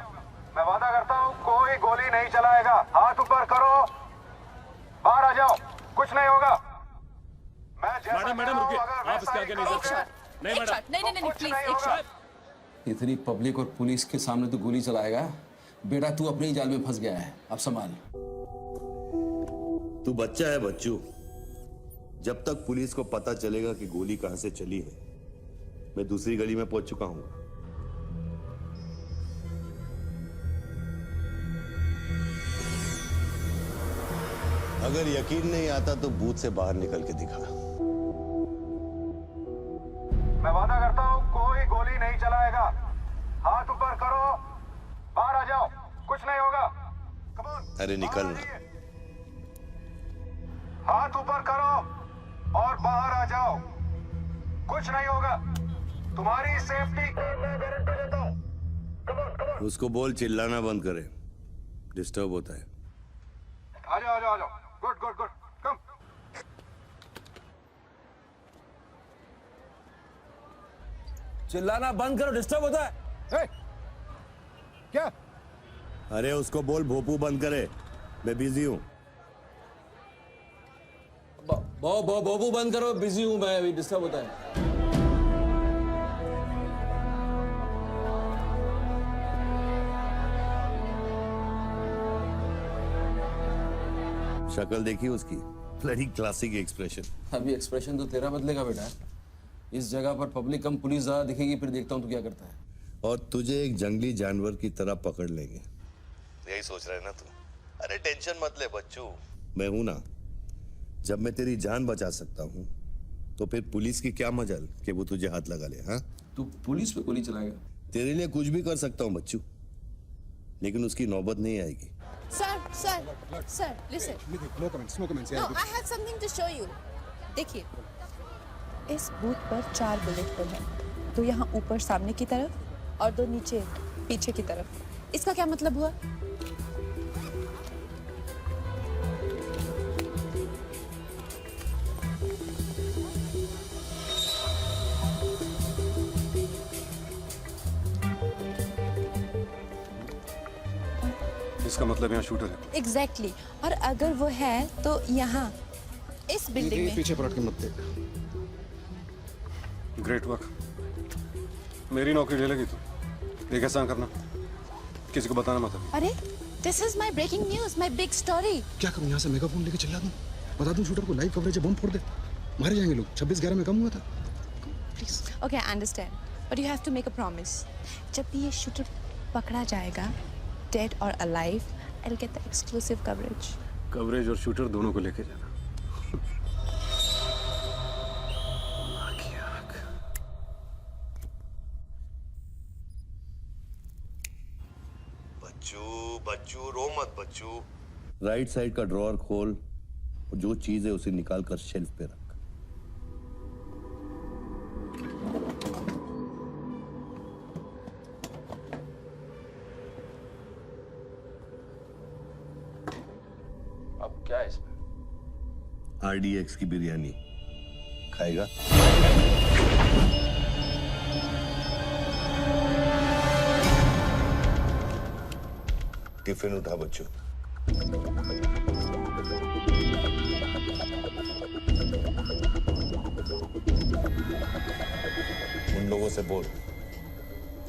मैं वादा करता हूँ कोई गोली नहीं चलाएगा। हाथ ऊपर करो, बाहर आ जाओ, कुछ नहीं होगा। मैं मैडम रुकिए, आप इसके आगे नहीं जा सकते। नहीं मैडम, नहीं प्लीज एक शॉट। इतनी पब्लिक और पुलिस के सामने तो गोली चलाएगा? बेटा तू अपने ही जाल में फंस गया है, अब संभाल। तू बच्चा है बच्चू। जब तक पुलिस को पता चलेगा कि गोली कहां से चली है, मैं दूसरी गली में पहुंच चुका हूं। अगर यकीन नहीं आता तो बूथ से बाहर निकल के दिखा। मैं वादा करता हूं कोई गोली नहीं चलाएगा। हाथ ऊपर करो, बाहर आ जाओ, कुछ नहीं होगा। Come on, अरे निकल ना। हाथ ऊपर करो और बाहर आ जाओ, कुछ नहीं होगा। तुम्हारी सेफ्टी की मैं गारंटी देता हूं। Come on, come on. उसको बोल चिल्लाना बंद करे, डिस्टर्ब होता है। आ जाओ, आ जाओ, आ जाओ। गुड गुड गुड, कम। चिल्लाना बंद करो, डिस्टर्ब होता है। Hey! क्या? अरे उसको बोल भोपू बंद करे, मैं बिजी हूं। बोबू बंद करो, बिजी हूं मैं, अभी डिस्टर्ब होता है। शक्ल देखी उसकी, ब्लडी क्लासिक एक्सप्रेशन। अभी एक्सप्रेशन तो तेरा बदलेगा बेटा। इस जगह पर पब्लिक कम पुलिस ज्यादा दिखेगी, फिर देखता हूं तू क्या करता है। और तुझे एक जंगली जानवर की तरह पकड़ लेंगे, यही सोच रहा है ना तू? अरे टेंशन मत ले बच्चू, मैं हूं ना। जब मैं तेरी जान बचा सकता हूं तो फिर पुलिस की क्या मजाल कि वो तुझे हाथ लगा ले। हाँ, तू पुलिस पे गोली चलाएगा? तेरे लिए कुछ भी कर सकता हूं बच्चू, लेकिन उसकी नौबत नहीं आएगी। Sir, listen. No comments, no comments. No, I have something to show you. देखिए, इस बूथ पर 4 बुलेट होल है, 2 यहाँ ऊपर सामने की तरफ और 2 नीचे पीछे की तरफ। इसका क्या मतलब हुआ? इसका मतलब यहाँ शूटर है। Exactly. और अगर वो है तो यहाँ इस बिल्डिंग में। पीछे पलट के मत देख। Great work. मेरी नौकरी ले लेगी तू। एक ऐसा करना, किसी को बताना मत। अरे, this is my breaking news, my big story. क्या करूं, यहाँ से मेगाफोन लेके चिल्ला दूं, बता दूं शूटर को लाइव कवरेज है, बम फोड़ दे, मारे जाएंगे लोग। 26/11 में कम हुआ था। Please. Okay, I understand. But you have to make a promise. जब भी ये शूटर पकड़ा जाएगा, dead or alive, I'll get the exclusive coverage. Coverage और शूटर दोनों को लेके जाना। बच्चू रो मत बच्चू। राइट साइड का ड्रॉअर खोल और जो चीज है उसे निकाल कर शेल्फ पे रख। अब क्या है इसमें? RDX की बिरयानी खाएगा? टिफिन उठा बच्चों। उन लोगों से बोल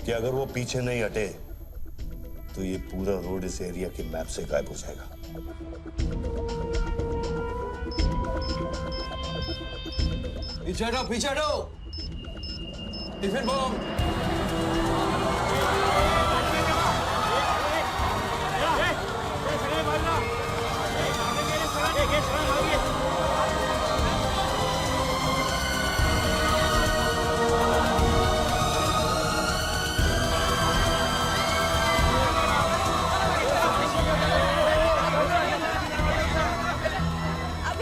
कि अगर वो पीछे नहीं हटे तो ये पूरा रोड इस एरिया के मैप से गायब हो जाएगा। पीछे हटो, पीछे हटो। Tiffin bomb.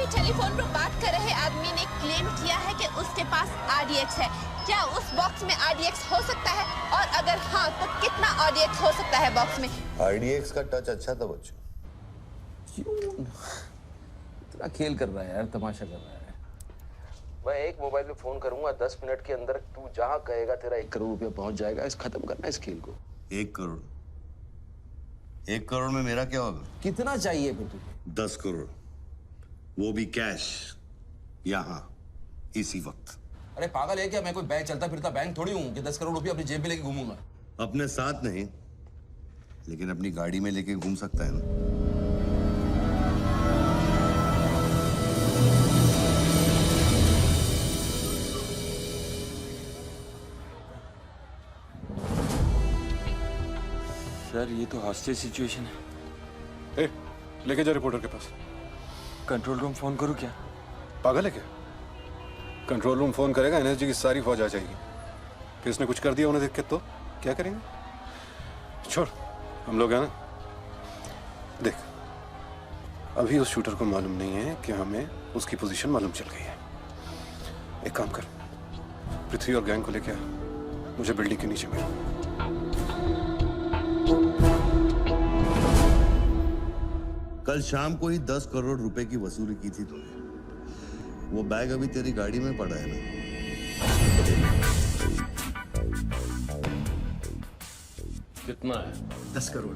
टेलीफोन पर बात कर रहे आदमी ने क्लेम किया है कि उसके पास RDX है। क्या उस बॉक्स में RDX हो सकता है? और अगर हाँ, तो कितना RDX हो सकता है बॉक्स में? RDX का टच अच्छा था बच्चों। क्यों इतना खेल कर रहा है यार, तमाशा कर रहा है। मैं एक मोबाइल पे फोन करूंगा, 10 मिनट के अंदर तू जहां कहेगा तेरा 1 करोड़ रुपया पहुंच जाएगा। इस खत्म करना इस खेल को। 1 करोड़? 1 करोड़ में मेरा क्या होगा? कितना चाहिए फिर तुझे? 10 करोड़, वो भी कैश, यहां इसी वक्त। अरे पागल है क्या? मैं कोई बैग चलता फिरता बैंक थोड़ी हूँ कि 10 करोड़ रुपया अपनी जेब में लेके घूमूंगा। अपने साथ नहीं, लेकिन अपनी गाड़ी में लेके घूम सकता है ना। सर ये तो हॉस्टेज सिचुएशन है। ए, लेके जा रिपोर्टर के पास। कंट्रोल रूम फोन करूँ क्या? पागल है क्या? कंट्रोल रूम फोन करेगा, एनएसजी की सारी फौज आ जाएगी। फिर इसने कुछ कर दिया उन्हें देख के तो क्या करेंगे? छोड़, हम लोग हैं ना। देख, अभी उस शूटर को मालूम नहीं है कि हमें उसकी पोजीशन मालूम चल गई है। एक काम कर, पृथ्वी और गैंग को लेके आ, मुझे बिल्डिंग के नीचे मिलो। कल शाम को ही 10 करोड़ रुपए की वसूली की थी तूने। वो बैग अभी तेरी गाड़ी में पड़ा है ना? कितना है? 10 करोड़।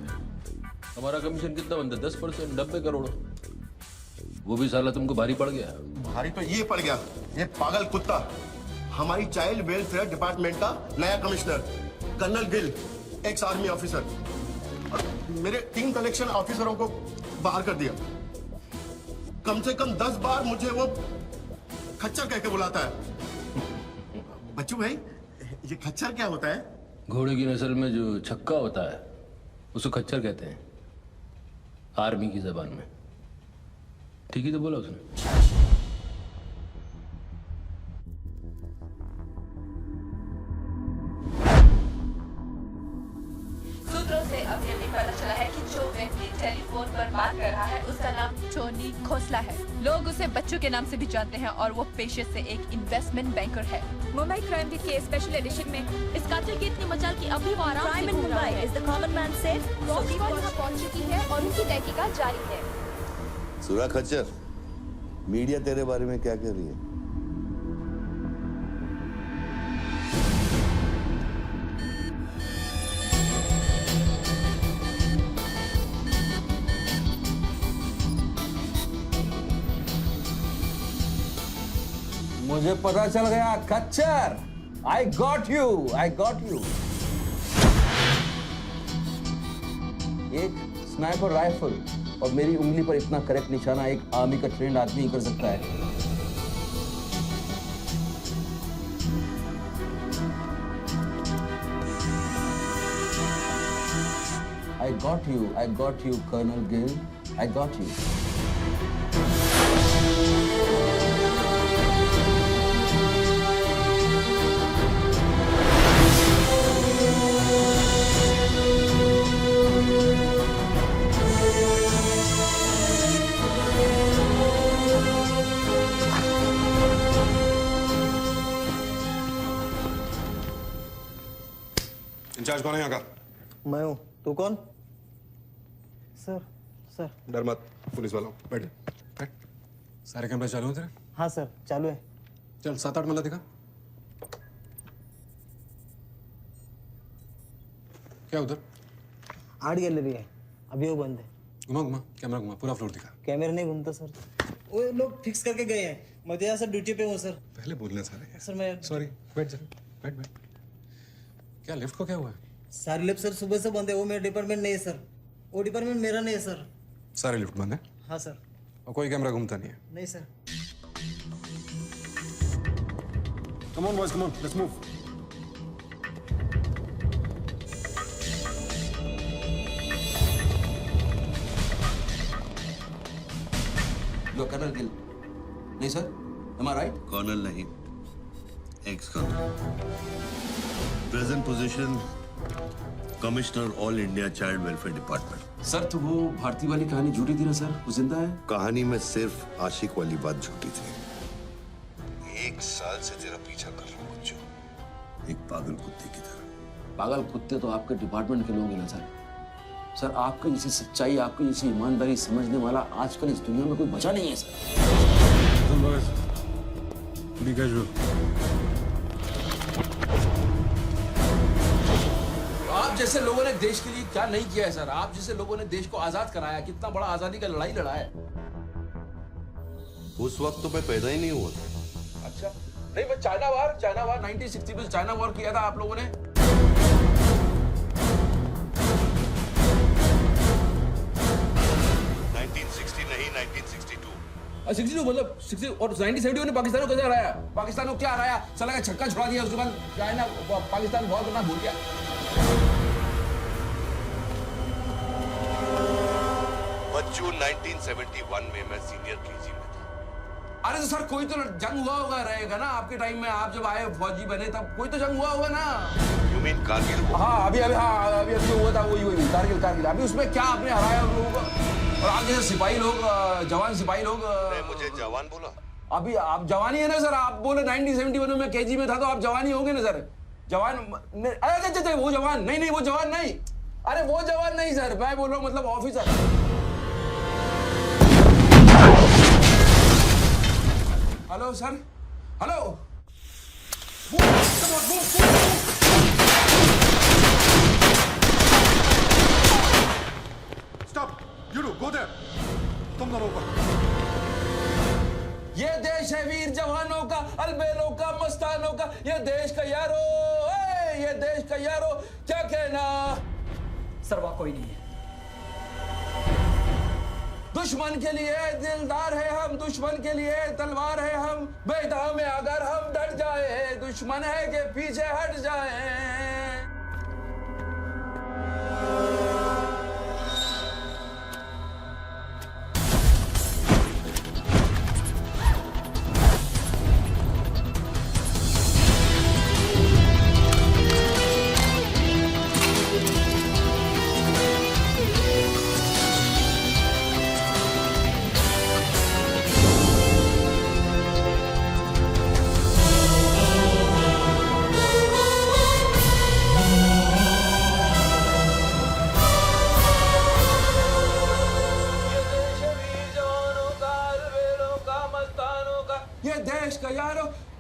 हमारा कमीशन कितना बनता है? 10%, 90 करोड़। वो भी साला तुमको भारी पड़ गया। भारी तो ये पड़ गया, ये पागल कुत्ता हमारी चाइल्ड वेलफेयर डिपार्टमेंट का नया commissioner colonel Gill, ex army officer, और मेरे 3 कलेक्शन ऑफिसरों को बाहर कर दिया। कम से कम 10 बार मुझे वो खच्चर कह के बुलाता है। बच्चू भाई, ये खच्चर क्या होता है? घोड़े की नस्ल में जो छक्का होता है उसको खच्चर कहते हैं, आर्मी की जबान में। ठीक ही तो बोला उसने। सूत्रों से अब ये भी पता चला है कि जो व्यक्ति टेलीफोन पर बात कर रहा है उसका नाम टोनी खोसला है। लोग उसे बच्चों के नाम से भी जानते हैं और वो पेशे से एक इन्वेस्टमेंट बैंकर है। मुंबई क्राइम बीट के स्पेशल एडिशन में इस कातिल की इतनी मचाल की अभी वो आराम से घूम रहा है। Is the common man safe? Police यहाँ पहुंच चुकी है और उनकी तहकीकात जारी है। सुरा खच्चर, मीडिया तेरे बारे में क्या कह रही है? मुझे पता चल गया खच्चर। I got you, I got you. एक स्नाइपर राइफल और मेरी उंगली पर इतना करेक्ट निशाना एक आर्मी का ट्रेंड आदमी ही कर सकता है। I got you, Colonel Gill. I got you. In charge कौन है यहाँ का? मैं हूँ। तू कौन? सर। डर मत, पुलिस वाला हूँ। बैठ बैठ। सारे कैमरे चालू हैं तेरे? हाँ सर, चालू है। चल 7-8 मल्ला दिखा। क्या उधर? आर्ट गैलरी है, अभी वो बंद है। घुमा कैमरा घुमा, पूरा फ्लोर दिखा। कैमरा नहीं घूमता सर, वो लोग फिक्स करके गए हैं। मैं तो यहाँ सर ड्यूटी पे हूँ सर। पहले बोलने सारे। सर मैं सॉरी, बैठ जा, बैठ। क्या लिफ्ट को क्या हुआ है? सारी लिफ्ट सर सुबह से बंद है। वो मेरा डिपार्टमेंट नहीं है सर, वो डिपार्टमेंट मेरा नहीं है सर। सारे लिफ्ट बंद है? हाँ सर। और कोई कैमरा घूमता नहीं है? नहीं sir. Come on boys, come on, let's move. You're Colonel Gill. नहीं sir, am I right? Colonel नहीं, ex colonel. Present position commissioner all India child welfare department. Sir तो वो भारती वाली कहानी झूठी थी ना सर? वो जिंदा है? कहानी में सिर्फ आशिक वाली बात झूठी थी। 1 साल से तेरा पीछा कर रहा हूँ बच्चों, एक पागल कुत्ते की तरह। पागल कुत्ते तो आपके डिपार्टमेंट के लोग हैं ना सर। सर आपकी जैसी सच्चाई, आपकी जैसी ईमानदारी समझने वाला आजकल इस दुनिया में कोई बचा नहीं है सर। आप जैसे लोगों ने देश के लिए क्या नहीं किया है सर? आप जैसे लोगों ने देश को आजाद कराया, कितना बड़ा आजादी का लड़ाई लड़ा है। उस वक्त तो मैं पैदा ही नहीं हुआ था। अच्छा, नहीं वो चाइना वार 1960 में चाइना वॉर किया था आप लोगों ने। 1960 नहीं 1962। 62 मतलब 60 और 1971 ने पाकिस्तान को कैसे हराया? पाकिस्तान को क्या हराया? साला का छक्का छुड़ा दिया, उसके बाद चाइना पाकिस्तान वॉर करना भूल गया। बच्चू 1971 में मैं सीनियर केजी में था। अरे तो सर कोई तो जंग हुआ होगा रहेगा ना आपके टाइम में, आप जब आए फौजी बने तब कोई तो जंग हुआ होगा ना। You mean Kargil? हाँ अभी हुआ था वही कारगिल। अभी उसमें क्या आपने हराया उन लोगों को? और आप जैसे सिपाही लोग, जवान सिपाही लोग। मुझे जवान बोला? अभी आप जवान ही है ना सर। आप बोले 1971 में मैं केजी में था, तो आप जवान ही होंगे ना सर। जवान अरे वो जवान नहीं, वो जवान नहीं। अरे वो जवान नहीं सर, मैं बोल रहा हूँ मतलब officer. Hello sir, hello. Stop! You two, go there! तुम दोनों ऊपर। ये देश है वीर जवानों का, अलबेलों का, मस्तानों का। ये देश का यारो, ये देश का यारो, क्या कहना? सर वहाँ कोई नहीं है। दुश्मन के लिए दिलदार है हम, दुश्मन के लिए तलवार है हम। मैदान में अगर हम डट जाए, दुश्मन है कि पीछे हट जाए।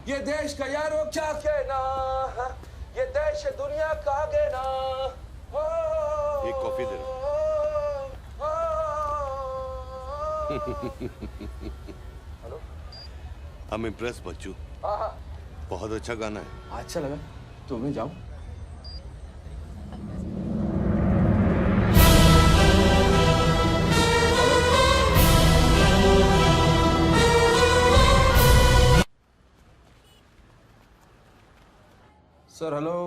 ये देश का यारो क्या कहना, ये देश दुनिया का कहना। एक coffee they hello, I'm impressed बच्चू। हाँ बहुत अच्छा गाना है। अच्छा लगा तो मैं जाऊं। Sir hello,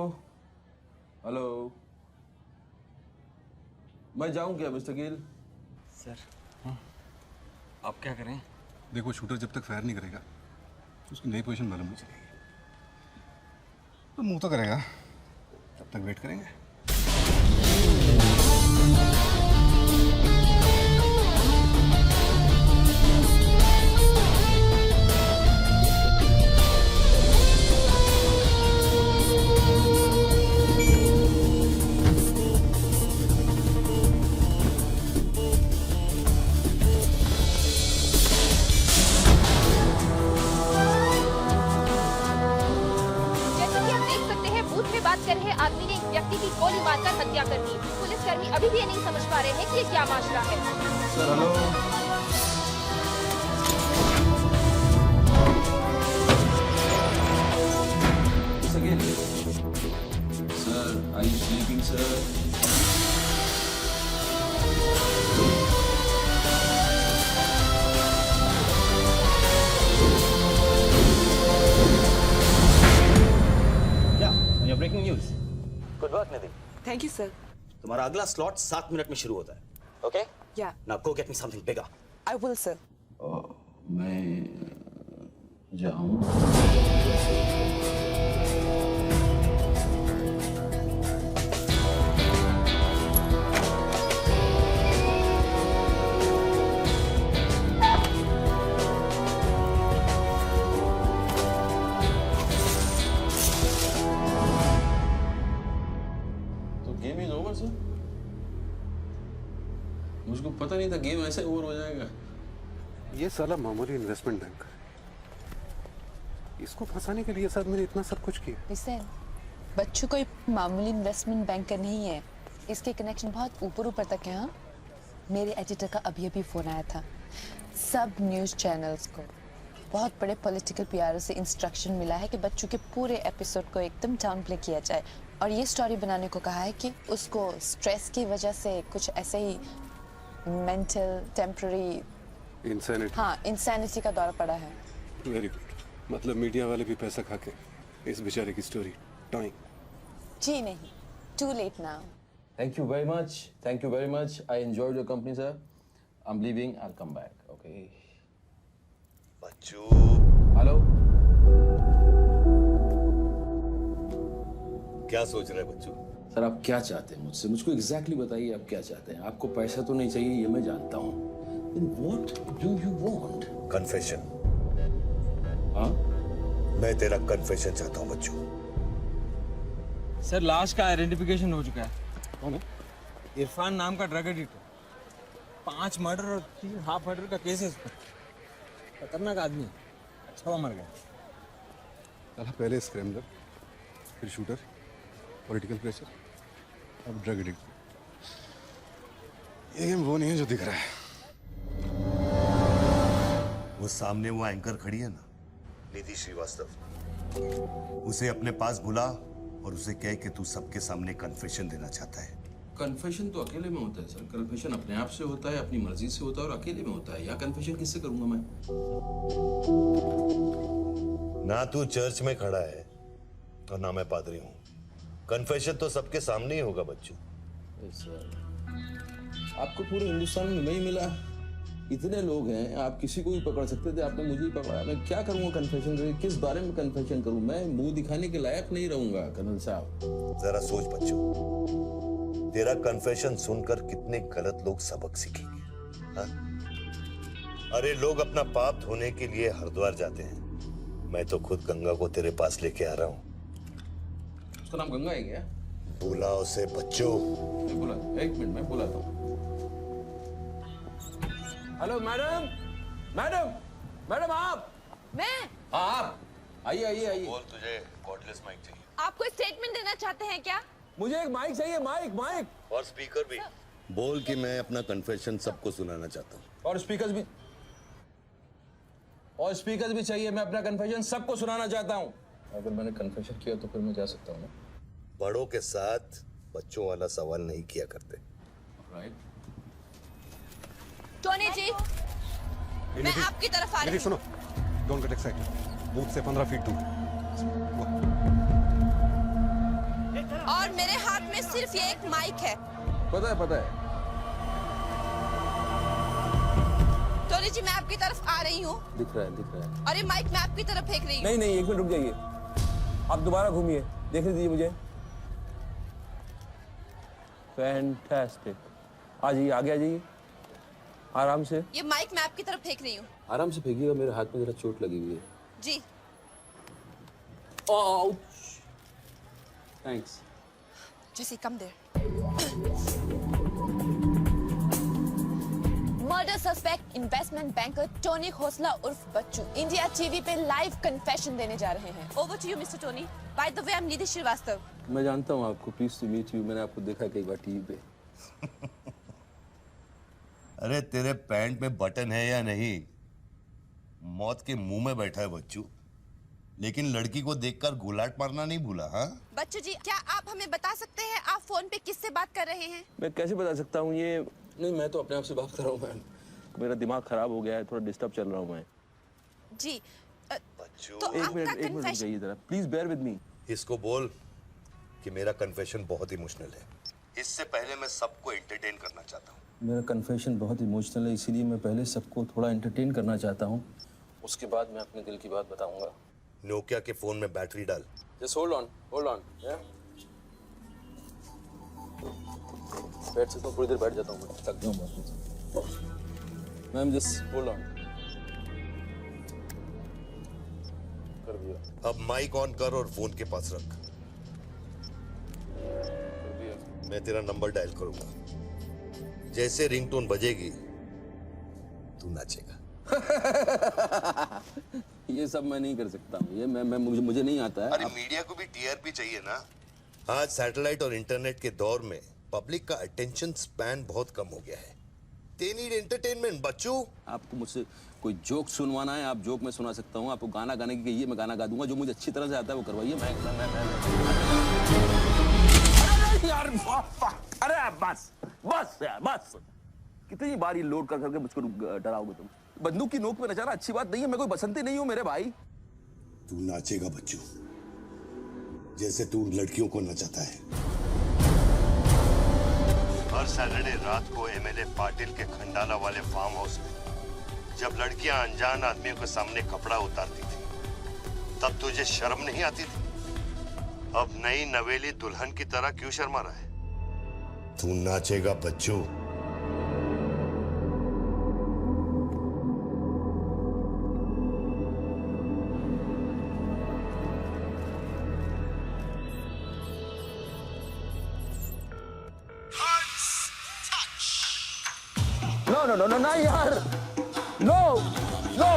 hello. मैं जाऊं क्या मिस्टर गिल? सर आप क्या करें? देखो शूटर जब तक फायर नहीं करेगा उसकी नई पोजीशन मालूम नहीं चलेगी। तो मूव तो करेगा, तब तक वेट करेंगे। आदमी ने एक व्यक्ति की गोली मारकर हत्या कर दी। पुलिसकर्मी अभी भी ये नहीं समझ पा रहे हैं कि ये क्या मामला है। Sir hello, sir are you sleeping sir? Breaking news. Good work Nidhi. Thank you sir. तुम्हारा अगला स्लॉट 7 मिनट में शुरू होता है। ओके? या। Now go get me something bigger. I will sir. मैं जाऊं? मुझको पता नहीं था गेम ऐसे ओवर हो जाएगा। ये साला मामूली इन्वेस्टमेंट बैंक, इसको फंसाने के लिए साथ मैंने इतना सब कुछ किया। हुसैन, बच्चू कोई मामूली इन्वेस्टमेंट बैंकर नहीं है, इसके कनेक्शन बहुत ऊपर ऊपर तक है। हाँ, मेरे एडिटर का अभी फोन आया था। सब न्यूज चैनल्स को बहुत बड़े पॉलिटिकल पीआरओ से इंस्ट्रक्शन मिला है कि बच्चों के पूरे एपिसोड को एकदम डाउन प्ले किया जाए और ये स्टोरी बनाने को कहा है कि उसको स्ट्रेस की वजह से कुछ ऐसे ही मेंटल टेम्पररी इंसैनिटी का दौर पड़ा है। Very good. मतलब मीडिया वाले भी पैसा खा के इस बेचारे की स्टोरी टॉइंग। जी नहीं, too late now. Thank you very much. Thank you very much. I enjoyed your company, sir. I'm leaving. I'll come back. Okay. Bachchu. Hello. क्या सोच रहे हैं बच्चू? सर आप क्या चाहते हैं मुझसे? मुझको exactly बताइए आप क्या चाहते हैं? आपको पैसा तो नहीं चाहिए ये मैं जानता हूँ। Then what do you want? Confession. हाँ? मैं तेरा confession चाहता हूँ बच्चू। सर लाश का आइडेंटिफिकेशन हो चुका है। कौन है? इरफान नाम का ड्रग एडिक्टर। 5 मर्डर और 3 हाफ मर्डर का केस है इस पर। खतरनाक आदमी है। अच्छा वो मर गया। साला पहले स्क्रैम्बलर, फिर शूटर, पॉलिटिकल प्रेशर, अब ड्रग एडिक्ट। ये गेम वो नहीं है जो दिख रहा है। वो सामने वो एंकर खड़ी है ना, निधि श्रीवास्तव। उसे अपने पास बुला और उसे कह कि तू सबके सामने कन्फेशन देना चाहता है। कन्फेशन तो अकेले में होता है सर। कन्फेशन अपने आप से होता है, अपनी मर्जी से होता है और अकेले में होता है। या कन्फेशन किससे करूंगा मैं? ना तू चर्च में खड़ा है और ना मैं पादरी हूँ। कन्फेशन तो सबके सामने ही होगा बच्चू। आपको पूरे हिंदुस्तान में नहीं मिला। इतने लोग हैं, आप किसी को भी पकड़ सकते थे, आपने मुझे ही पकड़ा। मैं क्या करूंगा कन्फेशन करके? किस बारे में कन्फेशन करूं? मैं मुंह दिखाने के लायक नहीं रहूंगा कर्नल साहब। जरा सोच बच्चू, तेरा कन्फेशन सुनकर कितने गलत लोग सबक सीखेंगे। हाँ? अरे लोग अपना पाप धोने के लिए हरिद्वार जाते हैं। मैं तो खुद गंगा को तेरे पास लेके आ रहा हूँ। उसका नाम गंगा है क्या? बुला उसे बच्चू। मैं बुला, एक मिनट मैं बुलाता हूँ। हेलो मैडम, मैडम, मैडम आप? मैं? आप आइए आइए आइए। बोल, तुझे कॉर्डलेस माइक चाहिए? आप कोई स्टेटमेंट देना चाहते हैं क्या? मुझे एक माइक चाहिए, माइक माइक। और स्पीकर भी। बोल कि मैं अपना कन्फेशन सबको सुनाना चाहता हूँ। और स्पीकर भी चाहिए। मैं अपना कन्फेशन सबको सुनाना चाहता हूँ। अगर मैंने कन्फेशन किया तो फिर मैं जा सकता हूँ ना? बड़ों के साथ बच्चों वाला सवाल नहीं किया करते। राइट। टोनी जी, मैं आपकी तरफ आ रही हूँ। सुनो, डोंट गेट एक्साइटेड। बूथ से 15 फीट दूर। और मेरे हाथ में सिर्फ ये एक माइक है। पता है। टोनी जी, मैं आपकी तरफ आ रही हूँ। दिख रहा है। और ये माइक मैं आपकी तरफ फेंक रही हूँ। नहीं, एक मिनट रुक जाइए। आप दोबारा घूमिए, देखने दीजिए मुझे। फैंटास्टिक। आ जाइए, आगे आ जाइए, आराम से। ये माइक मैं आपकी तरफ फेंक रही हूँ। आराम से फेंकिएगा, मेरे हाथ में जरा चोट लगी हुई है। जी। Thanks. Jesse, come there. Murder suspect investment banker Tony Khosla उर्फ बच्चू इंडिया टीवी पे लाइव कन्फेशन देने जा रहे हैं। Over to you Mister Tony. By the way, I am Nidhi Srivastava. मैं जानता हूँ आपको, प्लीज टू मीट यू। मैंने आपको देखा कई बार टीवी पे। अरे तेरे पैंट में बटन है या नहीं? मौत के मुंह में बैठा है बच्चू, लेकिन लड़की को देखकर गुलाट मारना नहीं भूला। हाँ बच्चू जी, क्या आप हमें बता सकते हैं आप फोन पे किससे बात कर रहे हैं? मैं कैसे बता सकता हूँ ये? नहीं, मैं तो अपने आप से बात कर रहा हूँ मैम। मेरा दिमाग खराब हो गया है, थोड़ा डिस्टर्ब चल रहा हूँ मैं। जी। बच्चू, तो एक मिनट रुक जाइए जरा, प्लीज बेयर विद मी। इसको बोल कि मेरा कन्फेशन बहुत इमोशनल है। इससे पहले मैं सबको एंटरटेन करना चाहता हूँ। मेरा कन्फेशन बहुत इमोशनल है, इसीलिए मैं पहले सबको थोड़ा एंटरटेन करना चाहता हूँ, उसके बाद मैं अपने दिल की बात बताऊंगा। नोकिया के फोन में बैटरी डाल। जस्ट होल्ड ऑन बैठ सकता हूँ, थोड़ी देर बैठ जाता हूँ, मैं थक गया हूँ। Ma'am just hold on. कर दिया। अब माइक ऑन कर और फोन के पास रख। कर दिया। मैं तेरा नंबर डायल करूंगा, जैसे रिंगटोन बजेगी तू नाचेगा। ये सब मैं नहीं कर सकता हूँ, ये मैं मुझे नहीं आता है। अरे मीडिया को भी टीआरपी चाहिए ना। आज सैटेलाइट और इंटरनेट के दौर में पब्लिक का अटेंशन स्पैन बहुत कम हो गया है। They need entertainment, बच्चू। आपको मुझसे कोई जोक सुनवाना है, आप जोक में सुना सकता हूँ। आपको गाना गाने की कहिए, मैं गाना गा दूंगा। जो मुझे अच्छी तरह से आता है वो करवाइए। मैं यार अरे बस बस यार बस। कितनी बार ये लोड कर करके मुझको डराओगे तुम? बंदूक की नोक पे नचाना अच्छी बात नहीं है। मैं कोई बसंती नहीं हूँ मेरे भाई। तू नाचेगा बच्चू, जैसे तू लड़कियों को नचाता है। हर सैटरडे रात को एमएलए पाटिल के खंडाला वाले फार्म हाउस में जब लड़कियां अनजान आदमियों के सामने कपड़ा उतारती थी, तब तुझे शर्म नहीं आती थी? अब नई नवेली दुल्हन की तरह क्यों शर्मा रहा है? तू नाचेगा बच्चू। No, ना यार, no, no.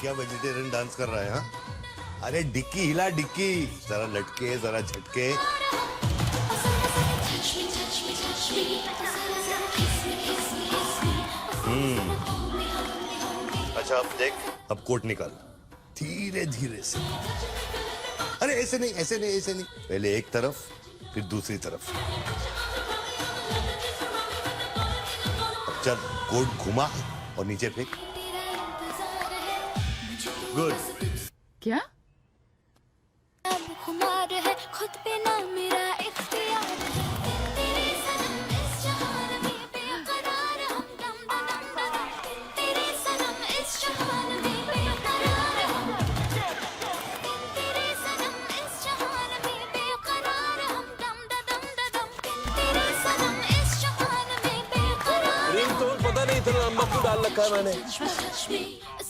क्या वेजिटेरियन डांस कर रहा है? हाँ, अरे डिक्की हिला, डिक्की जरा लटके जरा झटके। अच्छा अब देख, अब कोट निकाल धीरे धीरे से। अरे ऐसे नहीं ऐसे नहीं ऐसे नहीं, पहले एक तरफ फिर दूसरी तरफ। चल कोट घुमा और नीचे फेंक। गुड। क्या? खुमार है खुद पे ना मेरा इख्तियार है, तेरे सनम इस जहान में बेकरार हम दम दम दम, तेरे सनम इस जहान में बेकरार हम, तेरे सनम इस जहान में बेकरार हम दम दम दम, तेरे सनम इस जहान में बेकरार। रिंगटोन पता नहीं इतना लंबा क्यों डाल रखा है मैंने।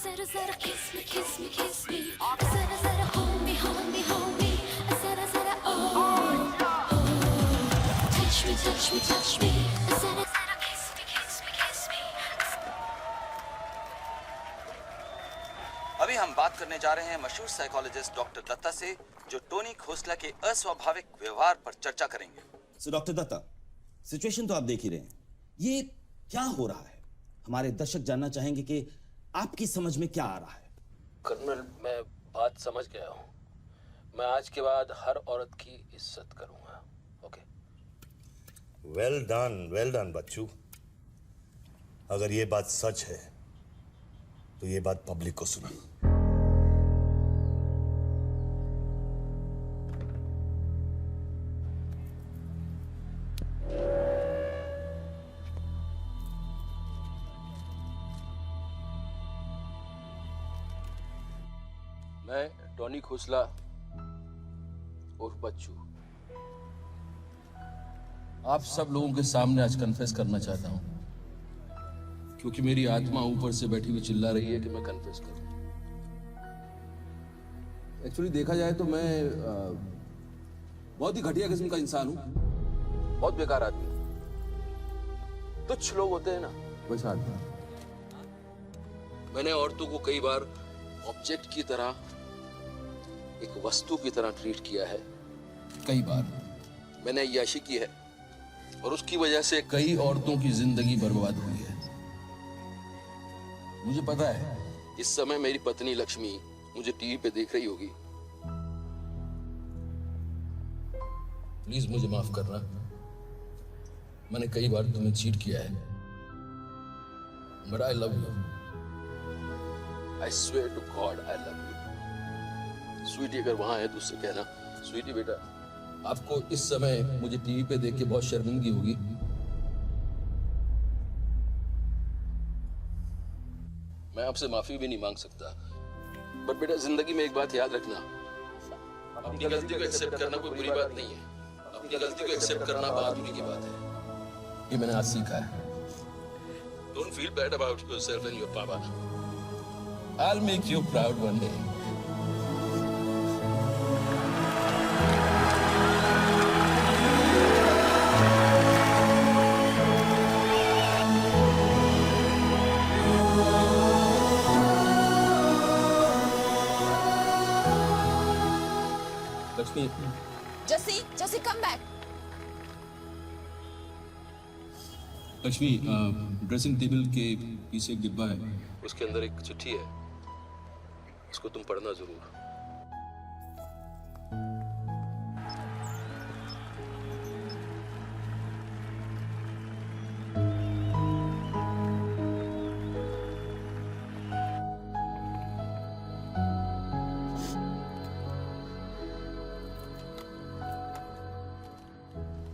जरा जरा kiss me kiss me kiss me, जरा जरा hold me hold me hold me, जरा जरा touch me touch me touch me, जरा जरा kiss me kiss me kiss me। अभी हम बात करने जा रहे हैं मशहूर साइकोलॉजिस्ट डॉक्टर दत्ता से, जो टोनी खोसला के अस्वाभाविक व्यवहार पर चर्चा करेंगे। सो डॉक्टर दत्ता, सिचुएशन तो आप देख ही रहे हैं, ये क्या हो रहा है? हमारे दर्शक जानना चाहेंगे कि आपकी समझ में क्या आ रहा है। कर्नल, मैं बात समझ गया हूँ। मैं आज के बाद हर औरत की इज्जत करूंगा। ओके? वेल डन बच्चू। अगर ये बात सच है तो ये बात पब्लिक को सुना। मैं टोनी खोसला उर्फ बच्चू आप सब लोगों के सामने आज कन्फेस करना चाहता हूं, क्योंकि मेरी आत्मा ऊपर से बैठी हुई चिल्ला रही है कि मैं कन्फेस करूं। एक्चुअली देखा जाए तो मैं बहुत ही घटिया किस्म का इंसान हूं, बहुत बेकार आदमी। तुच्छ लोग होते हैं ना, वैसा आदमी। मैंने औरतों को कई बार ऑब्जेक्ट की तरह, एक वस्तु की तरह ट्रीट किया है। कई बार मैंने अय्याशी की है और उसकी वजह से कई औरतों की जिंदगी बर्बाद हुई है। मुझे पता है इस समय मेरी पत्नी लक्ष्मी मुझे टीवी पे देख रही होगी। प्लीज मुझे माफ करना, मैंने कई बार तुम्हें चीट किया है, but I love you. I swear to God I love you. Sweetie अगर वहां है तो उससे कहना, स्वीटी बेटा आपको इस समय मुझे टीवी पे देख के बहुत शर्मिंदगी होगी। मैं आपसे माफी भी नहीं मांग सकता, बट बेटा जिंदगी में एक बात याद रखना, अपनी गलती को एक्सेप्ट करना कोई बुरी बात नहीं है, अपनी गलती को एक्सेप्ट करना बहादुरी की बात है। ये मैंने आज सीखा है। Don't feel bad about yourself and your papa. I'll make you proud one day. Lakshmi जसी come back. Lakshmi, dressing table के पीछे एक डिब्बा है, उसके अंदर एक चिट्ठी है, उसको तुम पढ़ना जरूर।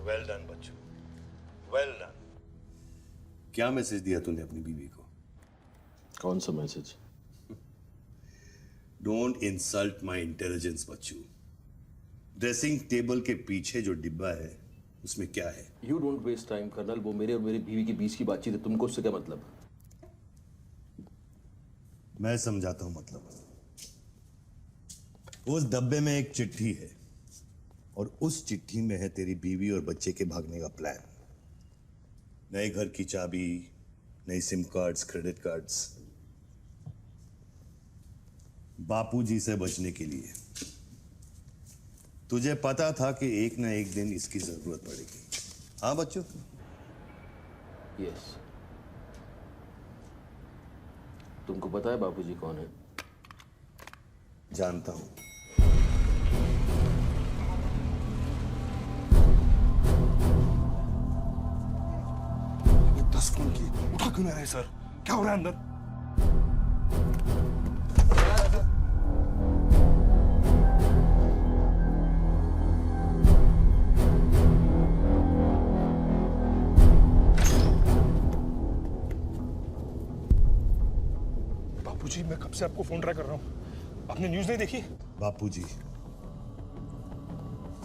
वेल डन बच्चों, वेल डन। क्या मैसेज दिया तूने अपनी बीवी को? कौन सा message? Don't insult my intelligence बच्चू। ड्रेसिंग टेबल के पीछे जो डिब्बा है उसमें क्या है? You don't waste time colonel, वो मेरे और मेरी बीवी के बीच की बातचीत है, तुमको उससे क्या मतलब? मैं समझाता हूं मतलब। उस डब्बे में एक चिट्ठी है और उस चिट्ठी में है तेरी बीवी और बच्चे के भागने का प्लान। नए घर की चाबी, नई सिम कार्ड्स, क्रेडिट कार्ड्स, बापूजी से बचने के लिए। तुझे पता था कि एक ना एक दिन इसकी जरूरत पड़ेगी। हाँ बच्चों? यस। तुमको पता है बापूजी कौन है? जानता हूं। फोन की उठा क्यों नहीं रहे सर? क्या हो रहा है अंदर? बापूजी, मैं कब से आपको फोन ट्राई कर रहा हूं, आपने न्यूज नहीं देखी? बापूजी,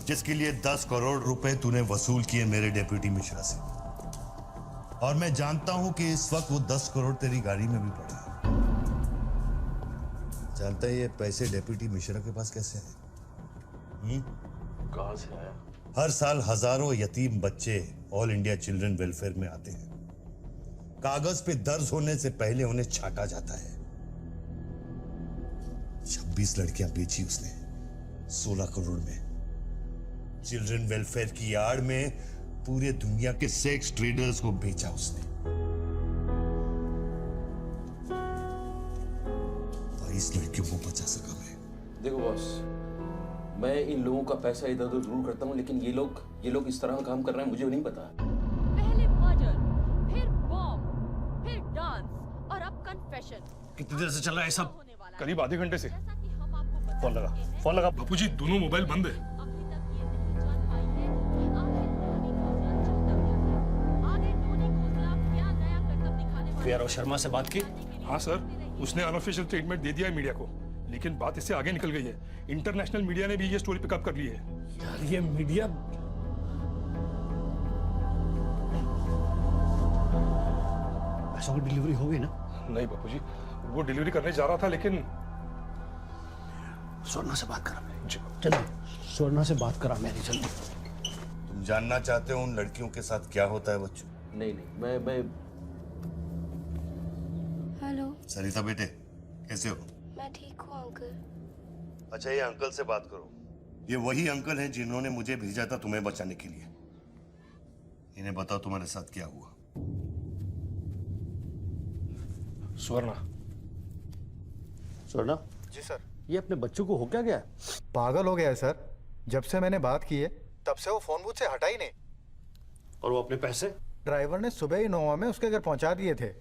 जिसके लिए 10 करोड़ रुपए तूने वसूल किए मेरे डेप्यूटी मिश्रा से, और मैं जानता हूं कि इस वक्त वो 10 करोड़ तेरी गाड़ी में भी पड़े हैं। जानता है ये पैसे डेप्यूटी मिश्रा के पास कैसे आए? कहां से आया? हर साल हजारों यतीम बच्चे ऑल इंडिया चिल्ड्रन वेलफेयर में आते हैं। कागज पे दर्ज होने से पहले उन्हें छांटा जाता है। 26 लड़कियां बेची उसने 16 करोड़ में। चिल्ड्रन वेलफेयर की आड़ में पूरे दुनिया के सेक्स ट्रेडर्स को बेचा उसने। 22 लड़कियों को बचा सका मैं। देखो बॉस, मैं इन लोगों का पैसा इधर उधर जरूर करता हूँ, लेकिन ये लोग इस तरह का काम कर रहे हैं, मुझे नहीं पता। पहले मर्डर, फिर बॉम्ब, फिर डांस और अब कन्फेशन। कितनी देर से चल रहा है सब? करीब आधे घंटे से। फोन लगा। बापूजी, दोनों मोबाइल बंद है। वीआरओ शर्मा से बात की? हाँ सर, उसने अनऑफिशियल स्टेटमेंट दे दिया है मीडिया को, लेकिन बात इससे आगे निकल गई है। इंटरनेशनल मीडिया ने भी ये स्टोरी पिकअप कर ली है। यार ये मीडिया पैसों की डिलीवरी हो गई ना? नहीं बापूजी, वो डिलीवरी करने जा रहा था, लेकिन स्वर्णा से बात करा जल्दी। स्वर्णा से बात करा मेरी जल्दी। तुम जानना चाहते हो उन लड़कियों के साथ क्या होता है बच्चों? नहीं, मैं हेलो सरिता बेटे, कैसे हो? मैं ठीक हूँ अंकल। अच्छा, ये अंकल से बात करो। ये वही अंकल हैं जिन्होंने मुझे भेजा था तुम्हें बचाने के लिए। इन्हें बताओ तुम्हारे साथ क्या हुआ। स्वर्णा। स्वर्णा? जी सर। ये अपने बच्चों को हो क्या गया? पागल हो गया है सर। जब से मैंने बात की है तब से वो फोन बूथ से हटा ही नहीं। और वो अपने पैसे? ड्राइवर ने सुबह ही इनोवा में उसके घर पहुंचा दिए थे।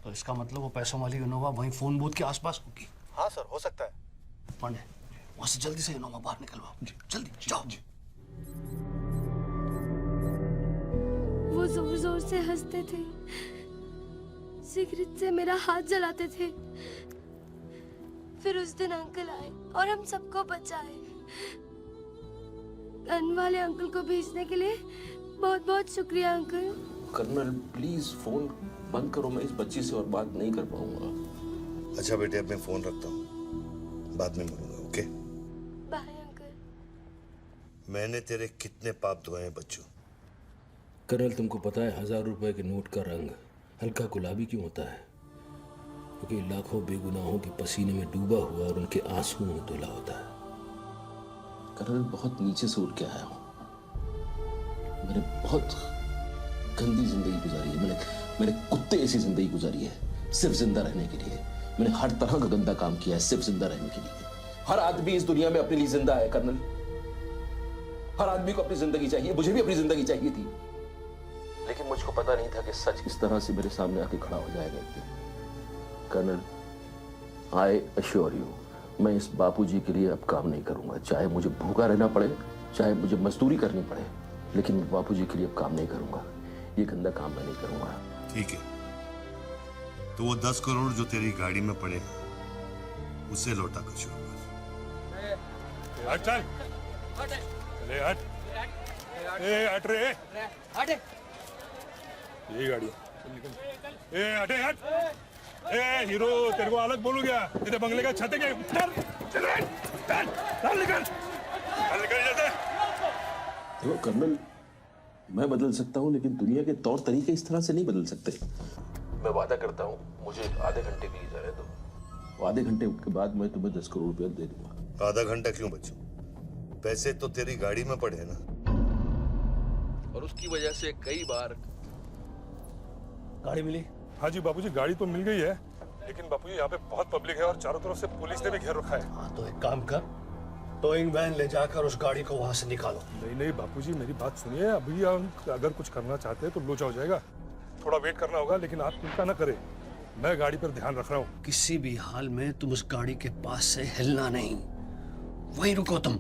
तो इसका मतलब वो पैसों वाली इनोवा वहीं फोन बूथ के आसपास होगी। हाँ सर, हो सकता है। पांडे, वहां से जल्दी से इनोवा बाहर निकलवाओ। जल्दी जाओ। वो जोर जोर से हंसते थे, सिगरेट से मेरा हाथ जलाते थे। फिर उस दिन अंकल आए और हम सबको बचाए। गन वाले अंकल को भेजने के लिए बहुत बहुत शुक्रिया अंकल। कर्नल प्लीज फोन बंद करो, मैं इस बच्ची से और बात नहीं कर पाऊंगा। अच्छा बेटे, अब मैं फोन रखता हूँ, बाद में मिलूंगा। Okay bye uncle. मैंने तेरे कितने पाप धोए हैं बच्चों? कर्नल, तुमको पता है 1000 रुपए के नोट का रंग हल्का गुलाबी क्यों होता है? क्योंकि लाखों बेगुनाहों के पसीने में डूबा हुआ और उनके आंसुओं में धुला होता है। कर्नल बहुत नीचे से उठ के आया हूं। मैंने बहुत गंदी जिंदगी गुजारी है। मैंने कुत्ते ऐसी जिंदगी गुजारी है सिर्फ जिंदा रहने के लिए। मैंने हर तरह का गंदा काम किया है सिर्फ जिंदा रहने के लिए। हर आदमी इस दुनिया में अपने लिए जिंदा है कर्नल। हर आदमी को अपनी जिंदगी चाहिए। मुझे भी अपनी जिंदगी चाहिए थी, लेकिन मुझको पता नहीं था कि सच इस तरह से मेरे सामने आके खड़ा हो जाएगा एक दिन। कर्नल, आई अश्योर यू, मैं इस बापूजी के लिए अब काम नहीं करूंगा। चाहे मुझे भूखा रहना पड़े, चाहे मुझे मजदूरी करनी पड़े, लेकिन मैं बापूजी के लिए अब काम नहीं करूंगा। ये गंदा काम मैं नहीं करूंगा। ठीक है, तो वो 10 करोड़ जो तेरी गाड़ी में पड़े उसे लौटा कर शुरू कर। हट चल, ले हट, ए हट रे, हट, यही गाड़ी ए हटे हट, ए हीरो तेरे को अलग बोलू क्या? तेरे बंगले का छत है क्या? चल निकल जाते। देखो कर्नल, मैं बदल सकता हूँ, लेकिन दुनिया के तौर तरीके इस तरह से नहीं बदल सकते। मैं वादा करता हूँ, मुझे आधे घंटे के लिए जाने दो। आधे घंटे के बाद मैं तुम्हें 10 करोड़ रुपया दे दूंगा। आधा घंटा क्यों बच्चों? पैसे तो तेरी गाड़ी में पड़े हैं ना। और उसकी वजह से कई बार गाड़ी मिली? हाँ जी बापूजी, गाड़ी तो मिल गई है, लेकिन बापूजी यहाँ पे बहुत पब्लिक है और चारों तरफ से पुलिस ने भी घेर रखा है। हाँ तो एक काम कर, टोइंग वैन ले जाकर उस गाड़ी को वहां से निकालो। नहीं बापूजी, मेरी बात सुनिए। अभी हम अगर कुछ करना चाहते हैं तो लोचा हो जाएगा। थोड़ा वेट करना होगा, लेकिन आप चिंता न करें, मैं गाड़ी पर ध्यान रख रहा हूँ। किसी भी हाल में तुम उस गाड़ी के पास से हिलना नहीं, वहीं रुको तुम।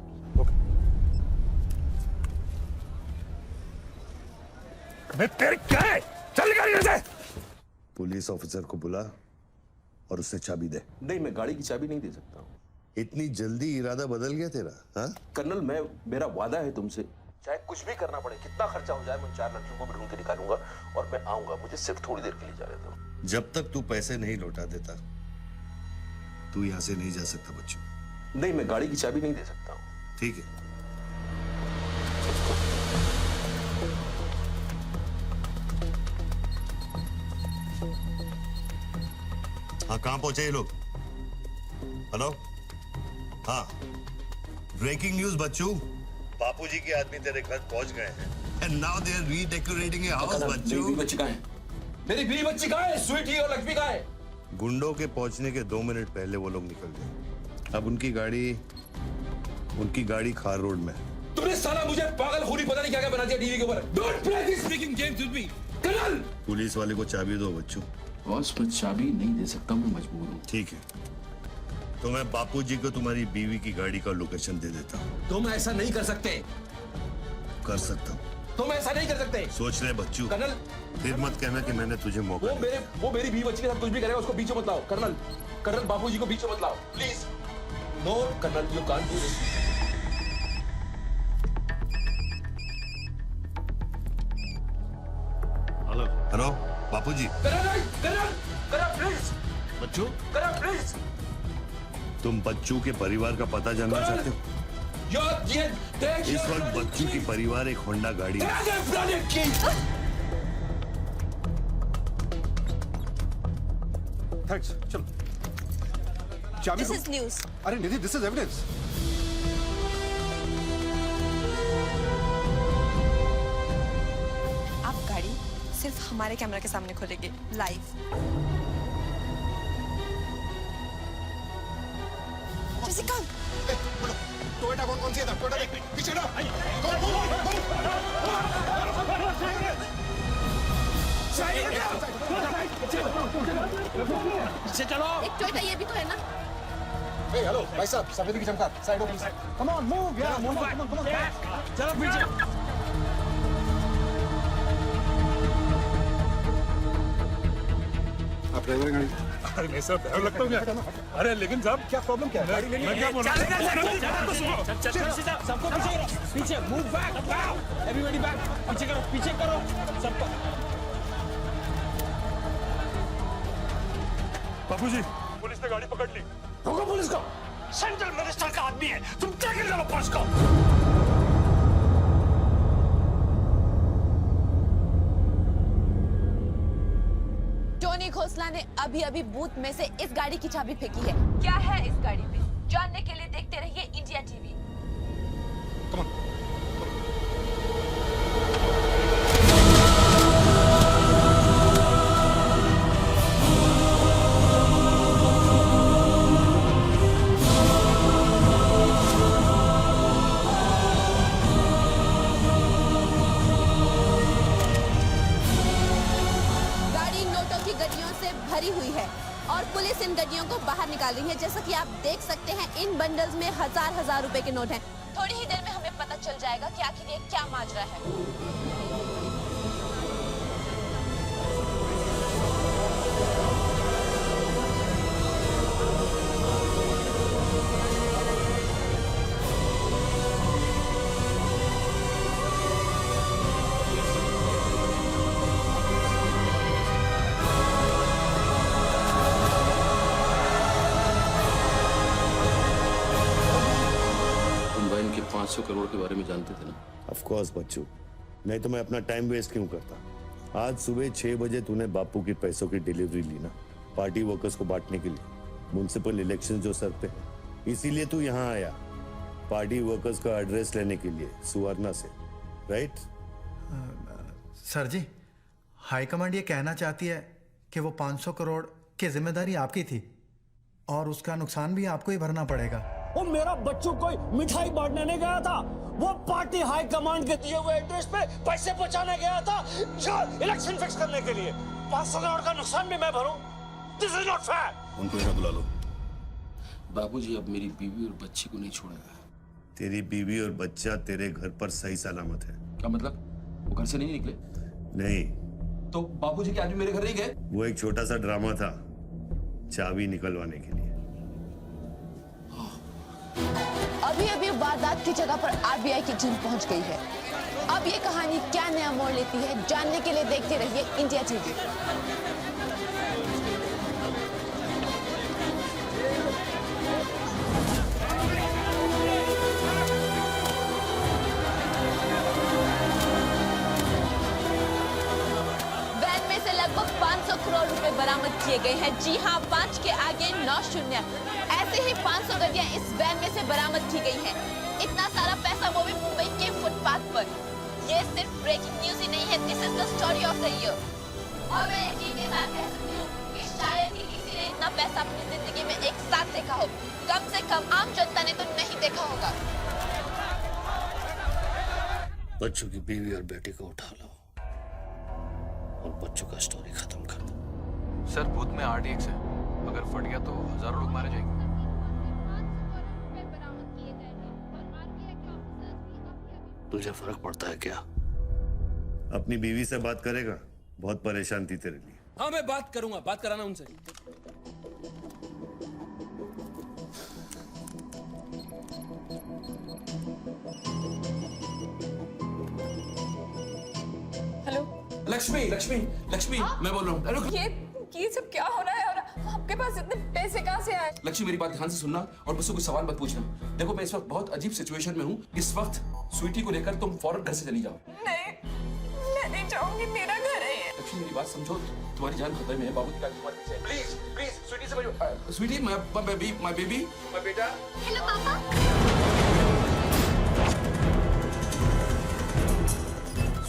तेरे क्या है? चल गाड़ी से। पुलिस ऑफिसर को बुला और उससे चाबी दे। नहीं, मैं गाड़ी की चाबी नहीं दे सकता हूँ। इतनी जल्दी इरादा बदल गया तेरा? हाँ कर्नल, मेरा वादा है तुमसे, चाहे कुछ भी करना पड़े, कितना खर्चा हो जाए, मैं 4 लड़कियों को भी ढूंढ के निकालूंगा और मैं आऊंगा। मुझे सिर्फ थोड़ी देर के लिए जाने दो। जब तक तू पैसे नहीं लौटा देता तू यहाँ से नहीं जा सकता बच्चों। नहीं, मैं गाड़ी की चाबी नहीं दे सकता हूँ। ठीक है, हाँ कहाँ पहुंचे ये लोग? हेलो, हाँ ब्रेकिंग न्यूज बच्चू, बापूजी के आदमी तेरे घर पहुंच गए हैं and now they are redecorating your house बच्चू। मेरी बच्ची कहाँ है? मेरी बीवी बच्ची कहाँ है? स्वीटी और लक्ष्मी कहाँ है? गुंडों के पहुंचने के 2 मिनट पहले वो लोग निकल गए। अब उनकी गाड़ी खार रोड में। तुमने साला मुझे पागल खूनी पता नहीं क्या क्या बना दिया टीवी के ऊपर। Don't play this speaking games with me, colonel. Police वाले को चाबी दो बच्चू। बॉस, मैं चाबी नहीं दे सकता, मैं मजबूर हूँ। ठीक है, तो मैं बापूजी को तुम्हारी बीवी की गाड़ी का लोकेशन दे देता हूँ। तुम ऐसा नहीं कर सकते। कर सकता हूँ। तुम ऐसा नहीं कर सकते। सोच ले बच्चू। कर्नल, फिर मत कहना कि मैंने तुझे मौका दिया। वो मेरी बीवी बच्ची के साथ कुछ भी करेगा, उसको बीच में मत लाओ। कर्नल बापूजी को बीच में मत लाओ, please. No colonel, you can't do this. Hello Bapuji. Please बच्चू, प्लीज। तुम बच्चू के परिवार का पता जानना चाहते हो? इस वक्त बच्चू की परिवार एक होंडा गाड़ी में। थैंक्स, चलो। चाबी This is news. अरे निधि, दिस इज एविडेंस। आप गाड़ी सिर्फ हमारे कैमरा के सामने खोलेंगे लाइव। जेसिका, टोयोटा कौन सी है? टोयोटा देख पीछे ना। पीछे चलो। एक टोयोटा ये भी तो है ना? हेलो भाई साहब, सफेद की चमकार, साइड हो प्लीज। कम ऑन मूव यार, मूव बैक, कम ऑन चलो पीछे। आप ड्राइवर गाड़ी? अरे नहीं सर, ड्राइवर लगता हूँ क्या? अरे लेकिन साहब क्या प्रॉब्लम क्या है? मैं क्या बोल रहा हूँ? सबको पीछे मूव बैक, एवरीबॉडी बैक, पीछे करो सबको। बापूजी, पुलिस ने गाड़ी पकड़ ली। रोको पुलिस को, सेंट्रल मिनिस्टर का आदमी है, तुम क्या कर रहे हो पुलिस को? टोनी खोसला ने अभी बूथ में से इस गाड़ी की चाबी फेंकी है। क्या है इस गाड़ी में? जानने के लिए देखते रहिए इंडिया टीवी। Come on. गाड़ी नोटों की गड्डियों से भरी हुई है और पुलिस इन गड्डियों को बाहर निकाल रही है। जैसा कि आप देख सकते हैं, इन बंडल्स में हजार हजार रुपए के नोट हैं। थोड़ी ही देर में हमें पता चल जाएगा कि आखिर ये क्या माजरा है। तुम बहन के 500 करोड़ के बारे में जानते थे ना? ऑफ कोर्स बच्चू, नहीं तो मैं अपना टाइम वेस्ट क्यों करता। आज सुबह 6 बजे तूने बापू की पैसों की डिलीवरी ली ना, पार्टी वर्कर्स को बांटने के लिए। म्युनिसिपल इलेक्शन जो सर पे, इसीलिए तू यहाँ आया, पार्टी वर्कर्स का एड्रेस लेने के लिए सुवर्णा से, राइट? सर जी, हाईकमांड ये कहना चाहती है कि वो 500 करोड़ की जिम्मेदारी आपकी थी और उसका नुकसान भी आपको ही भरना पड़ेगा। वो मेरा बच्चों को मिठाई बांटने नहीं गया था, वो पार्टी हाई कमांड के दिए हुए एड्रेस पे पैसे पहुंचाने गया था इलेक्शन फिक्स करने के लिए। 500 करोड़ का नुकसान भी मैं भरूं? This is not fair. उनको यहाँ बुला लो। बाबूजी अब मेरी बीवी और बच्ची को नहीं छोड़ेगा। तेरी बीवी और बच्चा तेरे घर पर सही सलामत है। क्या मतलब? वो घर से नहीं निकले? नहीं। तो बाबूजी के आदमी मेरे घर नहीं गए? वो एक छोटा सा ड्रामा था, चाबी निकलवाने के लिए। अभी अभी वारदात की जगह पर आरबीआई की टीम पहुंच गई है। अब ये कहानी क्या नया मोड़ लेती है, जानने के लिए देखते रहिए इंडिया टीवी। वैन में से लगभग 500 करोड़ रुपए बरामद किए गए हैं। जी हाँ, 5 के आगे 9 शून्य। ऐसे ही 500 गड्डियां इस वैन में से बरामद की गई हैं। इतना सारा पैसा, वो भी मुंबई के फुटपाथ पर। ये सिर्फ ब्रेकिंग न्यूज ही नहीं है, this is the story of the year. और मैं यकीन के साथ कह सकती हूँ कि शायद ही किसी ने इतना पैसा अपनी जिंदगी में एक साथ देखा हो। कम से कम आम जनता ने तो नहीं देखा होगा। बच्चों की बीवी और बेटी को उठा लो और बच्चों का स्टोरी खत्म कर दो। सर, बूथ में RDX है, अगर फट गया तो हजारों लोग मारे जाएंगे। तुझे फर्क पड़ता है क्या? अपनी बीवी से बात करेगा? बहुत परेशान थी तेरे लिए। हाँ, मैं बात करूंगा, बात कराना उनसे। हेलो लक्ष्मी, लक्ष्मी, लक्ष्मी, मैं बोल रहा हूँ। ये सब क्या हो रहा है और आपके पास इतने पैसे कहाँ से आए? लक्ष्मी, मेरी बात ध्यान से सुनना और मुझसे कोई सवाल मत पूछना। देखो, मैं इस वक्त बहुत अजीब सिचुएशन में हूँ। इस वक्त स्वीटी को लेकर तुम फौरन घर से चली जाओ। नहीं, मैं नहीं जाऊंगी, मेरा घर है ये। लक्ष्मी, मेरी बात समझो, तुम्हारी जान खतरे में है। बाबू की गाड़ी तुम्हारे पीछे है। प्लीज, प्लीज, स्वीटी से मिलो। स्वीटी, माय बेबी, माय बेटा। हेलो पापा।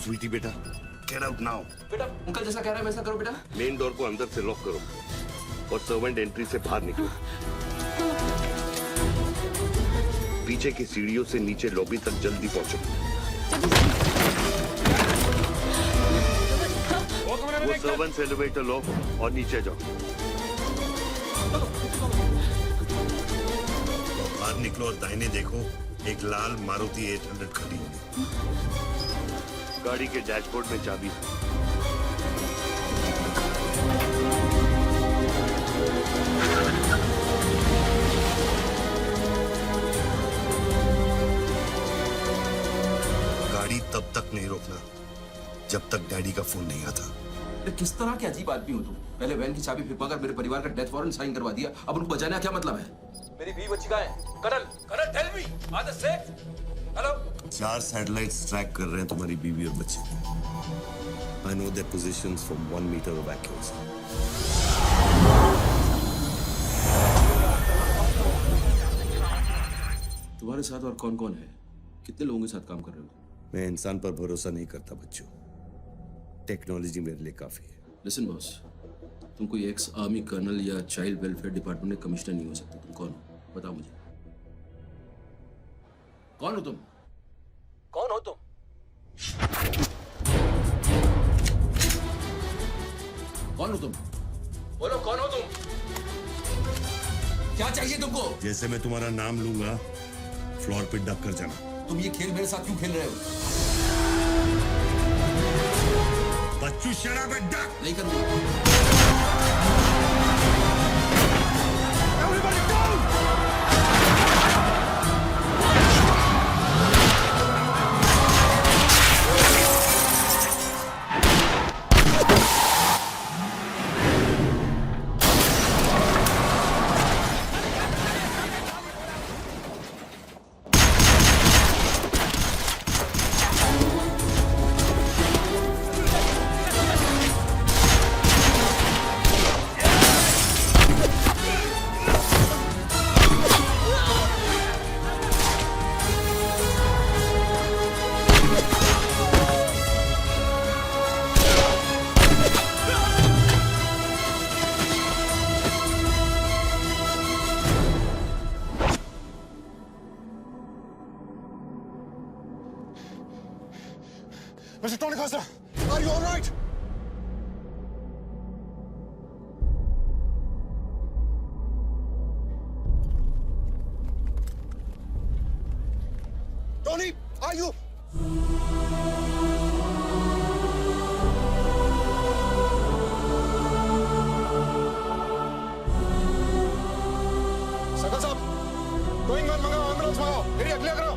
स्वीटी बेटा, गेट आउट नाउ। बेटा, अंकल जैसा कह रहा है वैसा करो बेटा। मेन डोर को अंदर से लॉक करो और सर्वेंट एंट्री से बाहर निकलो। पीछे की सीढ़ियों से नीचे लॉबी तक जल्दी पहुंचो। वो सर्वेंट्स एलिवेटर लो और नीचे जाओ। बाहर निकलो और दाहिने देखो, एक लाल मारुति 800 खड़ी है। गाड़ी के डैशबोर्ड में चाबी है। गाड़ी तब तक नहीं रोकना जब तक डैडी का फोन नहीं आता। किस तरह के अजीब आदमी हो तुम? पहले वैन की चाबी फिरवाकर मेरे परिवार का डेथ वारंट साइन करवा दिया, अब उनको बचाने का क्या मतलब है? मेरी बीवी बच्ची कहाँ है? Karan, Karan, tell me, are they safe? Hello? 4 satellites track कर रहे हैं तुम्हारी बीवी और बच्चे। I know their positions from 1 meter of accuracy. तुम्हारे साथ और कौन कौन है? कितने लोगों के साथ काम कर रहे हो? मैं इंसान पर भरोसा नहीं करता बच्चों, टेक्नोलॉजी मेरे लिए काफी है। लिसन बॉस, तुम कोई एक्स आर्मी कर्नल या चाइल्ड वेलफेयर डिपार्टमेंट में कमिश्नर नहीं हो सकते। तुम कौन हो? बताओ मुझे, कौन हो तुम? कौन हो तुम? कौन हो तुम? बोलो, कौन हो तुम? क्या चाहिए तुमको? जैसे मैं तुम्हारा नाम लूंगा फ्लोर पे डक कर जाना। तुम ये खेल मेरे साथ क्यों खेल रहे हो? बच्चू शराब है, डक। नहीं करूंगा। Mr. Tony Costa, are you all right? Tony, are you? Sakal साहब, गोइंग मैन मंगाओ, एम्बुलेंस मंगाओ, एरिया क्लियर करो।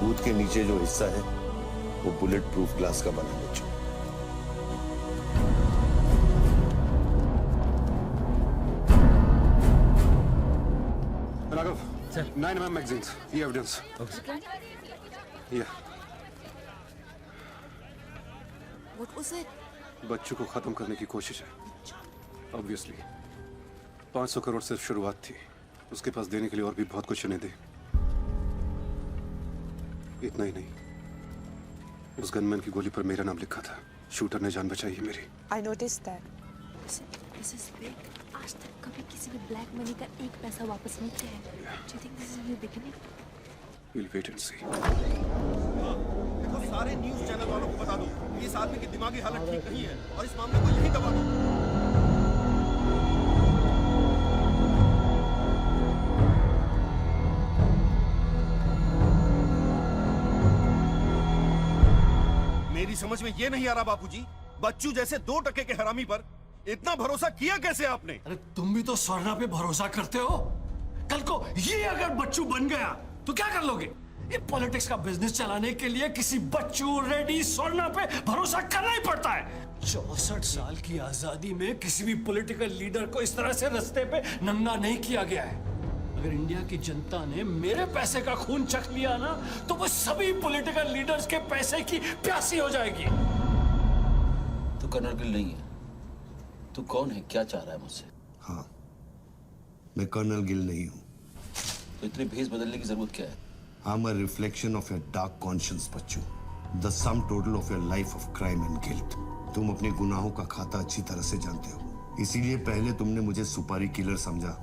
बूथ के नीचे जो हिस्सा है वो बुलेट प्रूफ ग्लास का बना है बच्चों। राघव, सर 9mm मैगजीन्स, ये एविडेंस। What was it? बच्चों को खत्म करने की कोशिश है। ऑब्वियसली 500 करोड़ सिर्फ शुरुआत थी, उसके पास देने के लिए और भी बहुत कुछ इन्हें दे। इतना ही नहीं, उस गनमैन की गोली पर मेरा नाम लिखा था। शूटर ने जान बचाई है मेरी। I noticed that. This is big. आज तक कभी किसी ने ब्लैक मनी का एक पैसा वापस नहीं किया है। Do you think this is a new beginning? We'll wait and see. देखो, सारे न्यूज़ चैनल वालों को बता दो, इस आदमी की दिमागी हालत ठीक नहीं है और इस मामले को यहीं दबा दो। मेरी समझ में ये नहीं आ रहा बापूजी, बच्चू जैसे 2% के हरामी पर इतना भरोसा किया कैसे आपने? अरे तुम भी तो स्वर्णा पे भरोसा करते हो। कल को ये अगर बच्चू बन गया तो क्या कर लोगे? ये पॉलिटिक्स का बिजनेस चलाने के लिए किसी बच्चू रेडी स्वर्णा पे भरोसा करना ही पड़ता है। 64 साल की आजादी में किसी भी पॉलिटिकल लीडर को इस तरह से रास्ते पे नंगा नहीं किया गया है। अगर इंडिया की जनता ने मेरे पैसे का खून चख लिया ना, तो वो सभी पॉलिटिकल लीडर्स के पैसे की प्यासी हो जाएगी। तू कर्नल गिल नहीं है। तू कौन है? क्या चाह रहा है मुझसे? हाँ, मैं कर्नल गिल नहीं हूँ। तो इतनी भेस बदलने की जरूरत क्या है? I'm a reflection of your dark conscience, Bachchu. The sum total of your life of crime and guilt। तुम अपने गुनाहों का खाता अच्छी तरह से जानते हो, इसीलिए पहले तुमने मुझे सुपारी किलर समझा,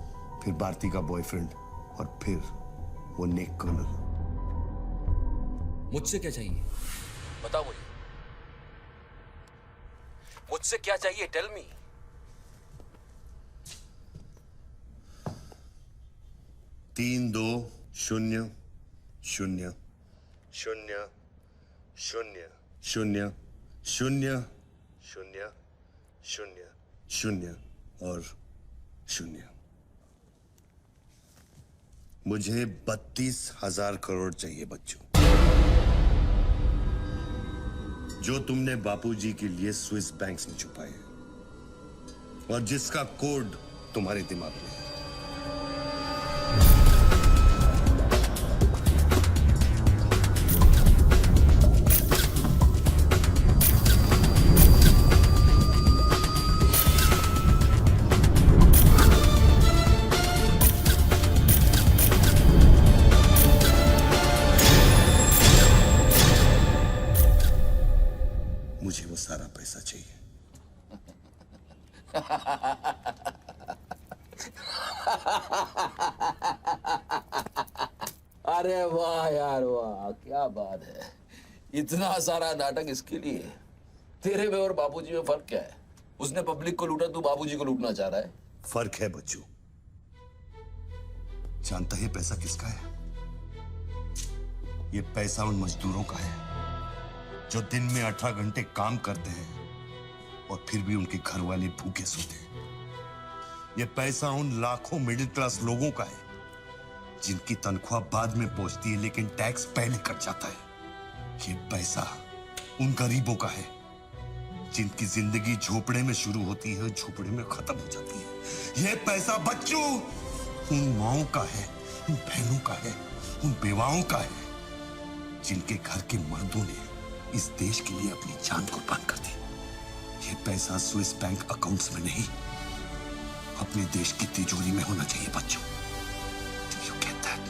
फिर भारती का बॉयफ्रेंड और फिर वो नेक कर्नल। मुझसे क्या चाहिए? बताओ मुझे, मुझसे क्या चाहिए? Tell me. 3 2 0 0 0 0 0 0 0 0 0 और 0। मुझे 32,000 करोड़ चाहिए बच्चों, जो तुमने बापूजी के लिए स्विस बैंक्स में छुपाए और जिसका कोड तुम्हारे दिमाग में है। मुझे वो सारा पैसा चाहिए। अरे वाह यार वाह, क्या बात है। इतना सारा नाटक इसके लिए। तेरे में और बाबूजी में फर्क क्या है? उसने पब्लिक को लूटा, तू बाबूजी को लूटना चाह रहा है। फर्क है बच्चू। जानता है पैसा किसका है? ये पैसा उन मजदूरों का है जो दिन में 18 घंटे काम करते हैं और फिर भी उनके घर वाले भूखे सोते हैं। ये पैसा उन लाखों मिडिल क्लास लोगों का है जिनकी तनख्वाह बाद में पहुंचती है लेकिन टैक्स पहले कट जाता है। ये पैसा उन गरीबों का है जिनकी जिंदगी झोपड़े में शुरू होती है, झोपड़े में खत्म हो जाती है। ये पैसा बच्चू उन माओं का है, उन बहनों का है, उन बेवाओं का है जिनके घर के मर्दों ने इस देश के लिए अपनी जान कुर्बान कर दी। ये पैसा स्विस बैंक अकाउंट्स में नहीं, अपने देश की तिजोरी में होना चाहिए बच्चों। Do you get that?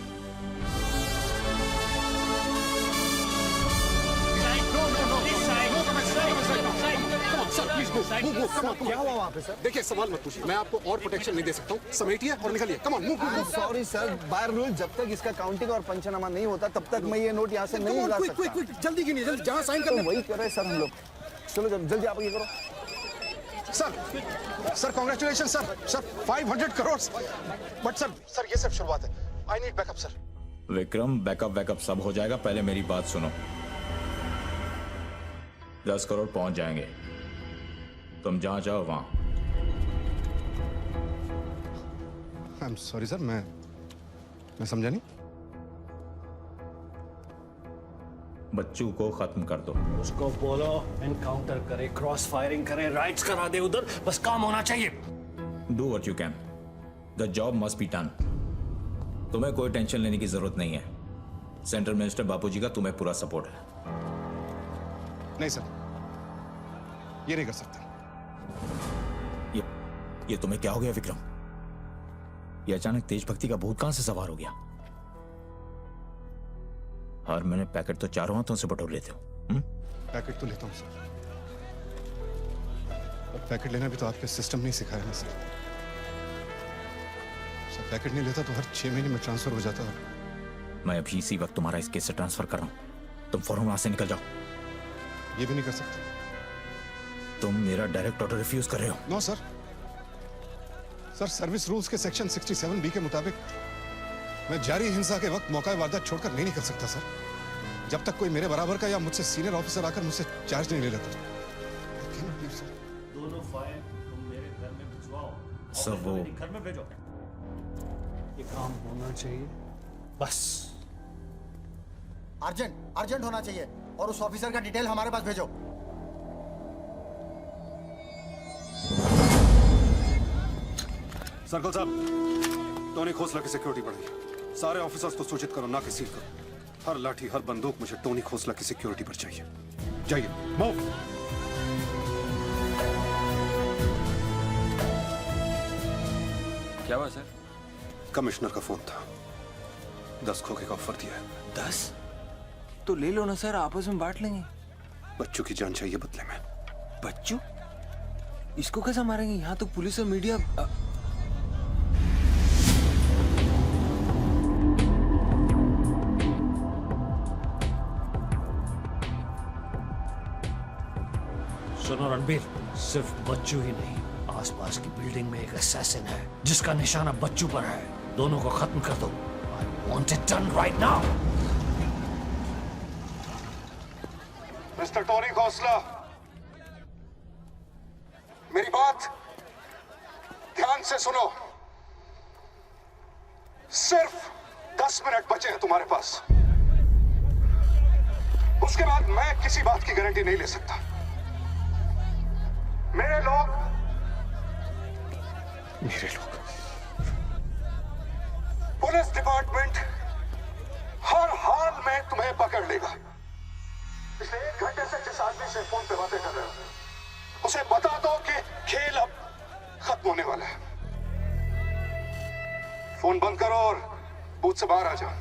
क्या हुआ वहाँ पे सर? देखिए सवाल मत पूछिए, मैं आपको और प्रोटेक्शन नहीं दे सकता हूँ। समेटिए और निकलिए। Come on move. Sorry sir, by rule जब तक इसका काउंटिंग और पंचनामा नहीं होता तब तक मैं ये नोट यहाँ से नहीं ला सकता। क्विक जल्दी गिनिए, जल्दी जहाँ साइन करना। वही कर रहे हैं सर हम लोग। चलो जल्दी आप ये करो। Sir congratulation sir 500 crore. But sir ये सब शुरुआत है। I need backup sir. Vikram, backup सब हो जाएगा, पहले मेरी बात सुनो। 10 करोड़ पहुंच जाएंगे, तुम जहां जाओ वहां। आई एम सॉरी सर, मैं समझा नहीं। बच्चू को खत्म कर दो। उसको बोलो एनकाउंटर करे, क्रॉस फायरिंग करे, राइट्स करा दे उधर, बस काम होना चाहिए। Do what you can, the job must be done. तुम्हें कोई टेंशन लेने की जरूरत नहीं है। सेंट्रल मिनिस्टर बापूजी का तुम्हें पूरा सपोर्ट है। नहीं सर, ये नहीं कर सकता। ये तुम्हें क्या हो गया विक्रम? ये अचानक तेज भक्ति का भूत कहां से सवार हो गया? हर महीने पैकेट तो चारों हाथों से बटोर लेते हो। पैकेट तो लेता हूं सर, पर पैकेट लेना भी तो आपके सिस्टम ने सिखाया ना सर। पैकेट नहीं लेता तो हर 6 महीने में ट्रांसफर हो जाता है। मैं अभी इसी वक्त तुम्हारा इस केस से ट्रांसफर कर रहा हूं, तुम फौरन वहां से निकल जाओ। ये भी नहीं कर सकते। तुम मेरा डायरेक्ट ऑर्डर रिफ्यूज कर रहे हो। नो सर, सर्विस रूल्स के सेक्शन 67B के मुताबिक मैं जारी हिंसा के वक्त मौका वारदात छोड़कर नहीं निकल सकता सर, जब तक कोई मेरे बराबर का या मुझसे सीनियर ऑफिसर आकर मुझसे चार्ज नहीं ले लेता। दोनों फाइल तुम मेरे घर में भिजवाओ। सर वो घर में भेजो। ये काम होना चाहिए बस। अर्जेंट होना चाहिए और उस ऑफिसर का डिटेल हमारे पास भेजो। सर्कल साहब, टोनी खोसला की सिक्योरिटी बढ़ाइए। सारे ऑफिसर्स को सूचित करो, ना कि सील करो। हर लाठी हर बंदूक मुझे टोनी खोसला की सिक्योरिटी पर चाहिए। जाइए, मूव। क्या हुआ सर? कमिश्नर का फोन था, 10 खोखे का ऑफर दिया है। 10? तो ले लो ना सर, आपस में बांट लेंगे। बच्चों की जान चाहिए बदले में। बच्चू? इसको कैसे मारेंगे? यहाँ तो पुलिस और मीडिया। सुनो रणबीर, सिर्फ बच्चू ही नहीं, आसपास की बिल्डिंग में एक असैसिन है जिसका निशाना बच्चू पर है। दोनों को खत्म कर दो। I want it done right now. Mister Tony Khosla, मेरी बात ध्यान से सुनो। सिर्फ 10 मिनट बचे हैं तुम्हारे पास। उसके बाद मैं किसी बात की गारंटी नहीं ले सकता। मेरे लोग पुलिस डिपार्टमेंट हर हाल में तुम्हें पकड़ लेगा। पिछले 1 घंटे से जिस आदमी से फोन पे बातें कर रहे हो, उसे बता दो कि खेल अब खत्म होने वाला है। फोन बंद करो और बूथ से बाहर आ जाओ।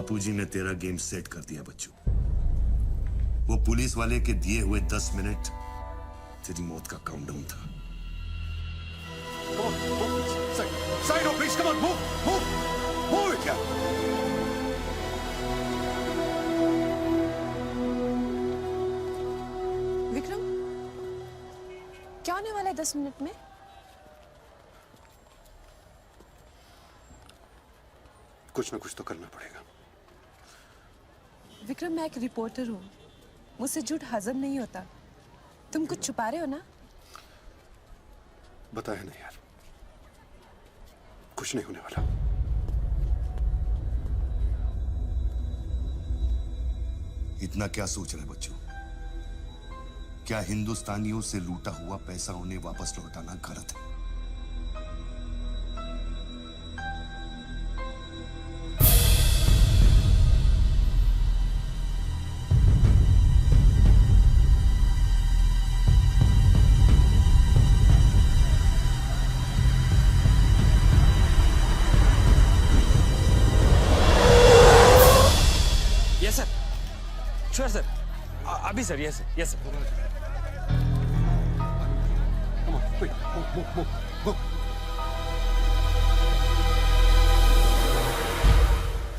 बापूजी ने तेरा गेम सेट कर दिया बच्चू। वो पुलिस वाले के दिए हुए 10 मिनट तेरी मौत का काउंटडाउन था। Side on, please. Come on, move, move, move it, yeah. Vikram, क्या होने वाला है 10 मिनट में? कुछ ना कुछ तो करना पड़ेगा। विक्रम, मैं एक रिपोर्टर हूँ, मुझसे झूठ हजम नहीं होता। तुम कुछ छुपा रहे हो ना? बताया नहीं यार, कुछ नहीं होने वाला। इतना क्या सोच रहे बच्चों? क्या हिंदुस्तानियों से लूटा हुआ पैसा उन्हें वापस लौटाना गलत है? यस सर, श्योर सर, अभी sir, yes sir, yes sir.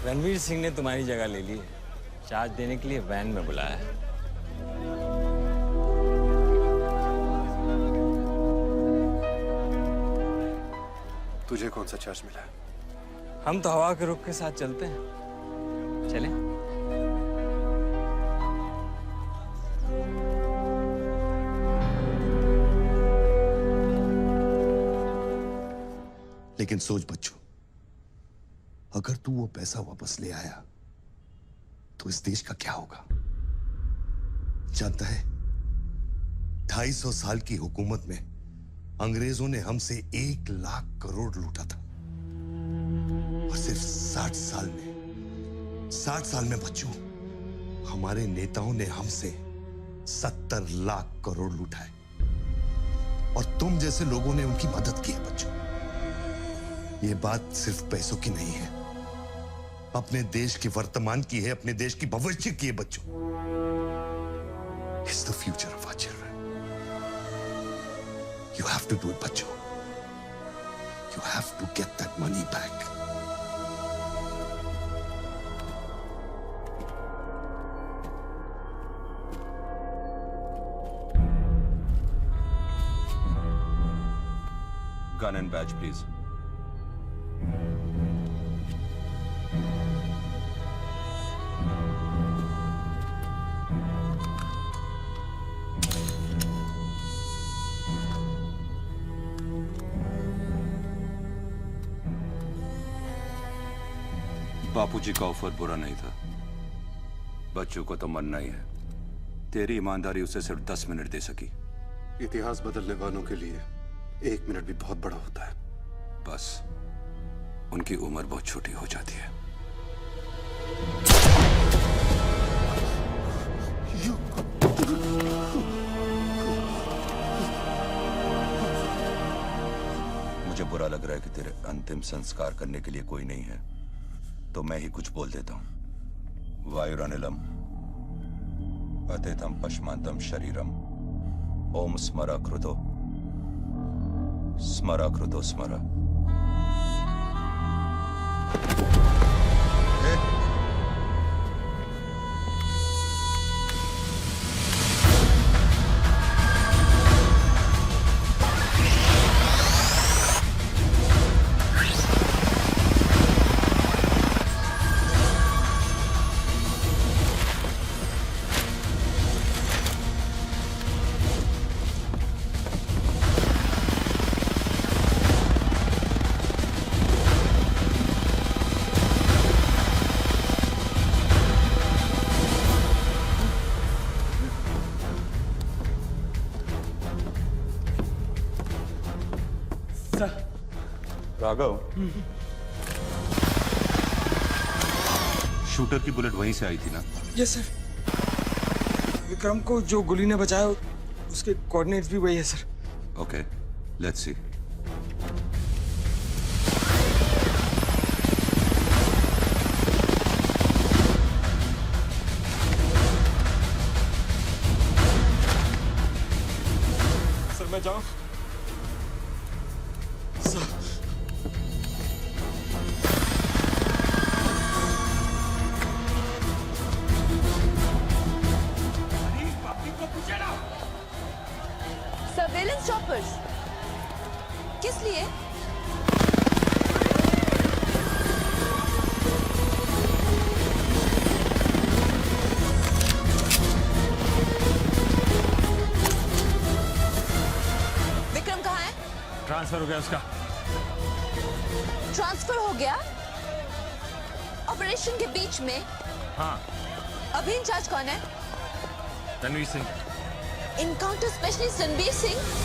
Ranveer Singh ने तुम्हारी जगह ले ली है, चार्ज देने के लिए वैन में बुलाया है। तुझे कौन सा चार्ज मिला? हम तो हवा के रुख के साथ चलते हैं, चलें? लेकिन सोच बच्चों, अगर तू वो पैसा वापस ले आया तो इस देश का क्या होगा? जानता है, 250 साल की हुकूमत में अंग्रेजों ने हमसे 1 लाख करोड़ लूटा था, और सिर्फ 60 साल में बच्चों, हमारे नेताओं ने हमसे 70 लाख करोड़ लूटा है, और तुम जैसे लोगों ने उनकी मदद की है बच्चों। ये बात सिर्फ पैसों की नहीं है, अपने देश के वर्तमान की है, अपने देश की भविष्य की है बच्चों। It's the future of our children. You have to do it, बच्चों. You have to get that money back. Gun and badge, please. बापूजी का ऑफर बुरा नहीं था, बच्चों को तो मरना ही है। तेरी ईमानदारी उसे सिर्फ 10 मिनट दे सकी। इतिहास बदलने वालों के लिए 1 मिनट भी बहुत बड़ा होता है। बस उनकी उम्र बहुत छोटी हो जाती है। मुझे बुरा लग रहा है कि तेरे अंतिम संस्कार करने के लिए कोई नहीं है, तो मैं ही कुछ बोल देता हूं। वायुरनिलम अतिथम पश्मांतम शरीरम ओम स्मरा कृतो स्मरा कृतो स्मरा। राघव, शूटर की बुलेट वहीं से आई थी ना? Yes sir. विक्रम को जो गोली ने बचाया उसके कोऑर्डिनेट्स भी वही है सर। Okay, let's see. मैं जाऊं? सर्वेलेंस चॉपर्स किस लिए? विक्रम कहाँ है? ट्रांसफर हो गया उसका। ट्रांसफर हो गया? ऑपरेशन के बीच में? हाँ। अभी इंचार्ज कौन है? Ranveer Singh. Encounter specialist Ranbir Singh.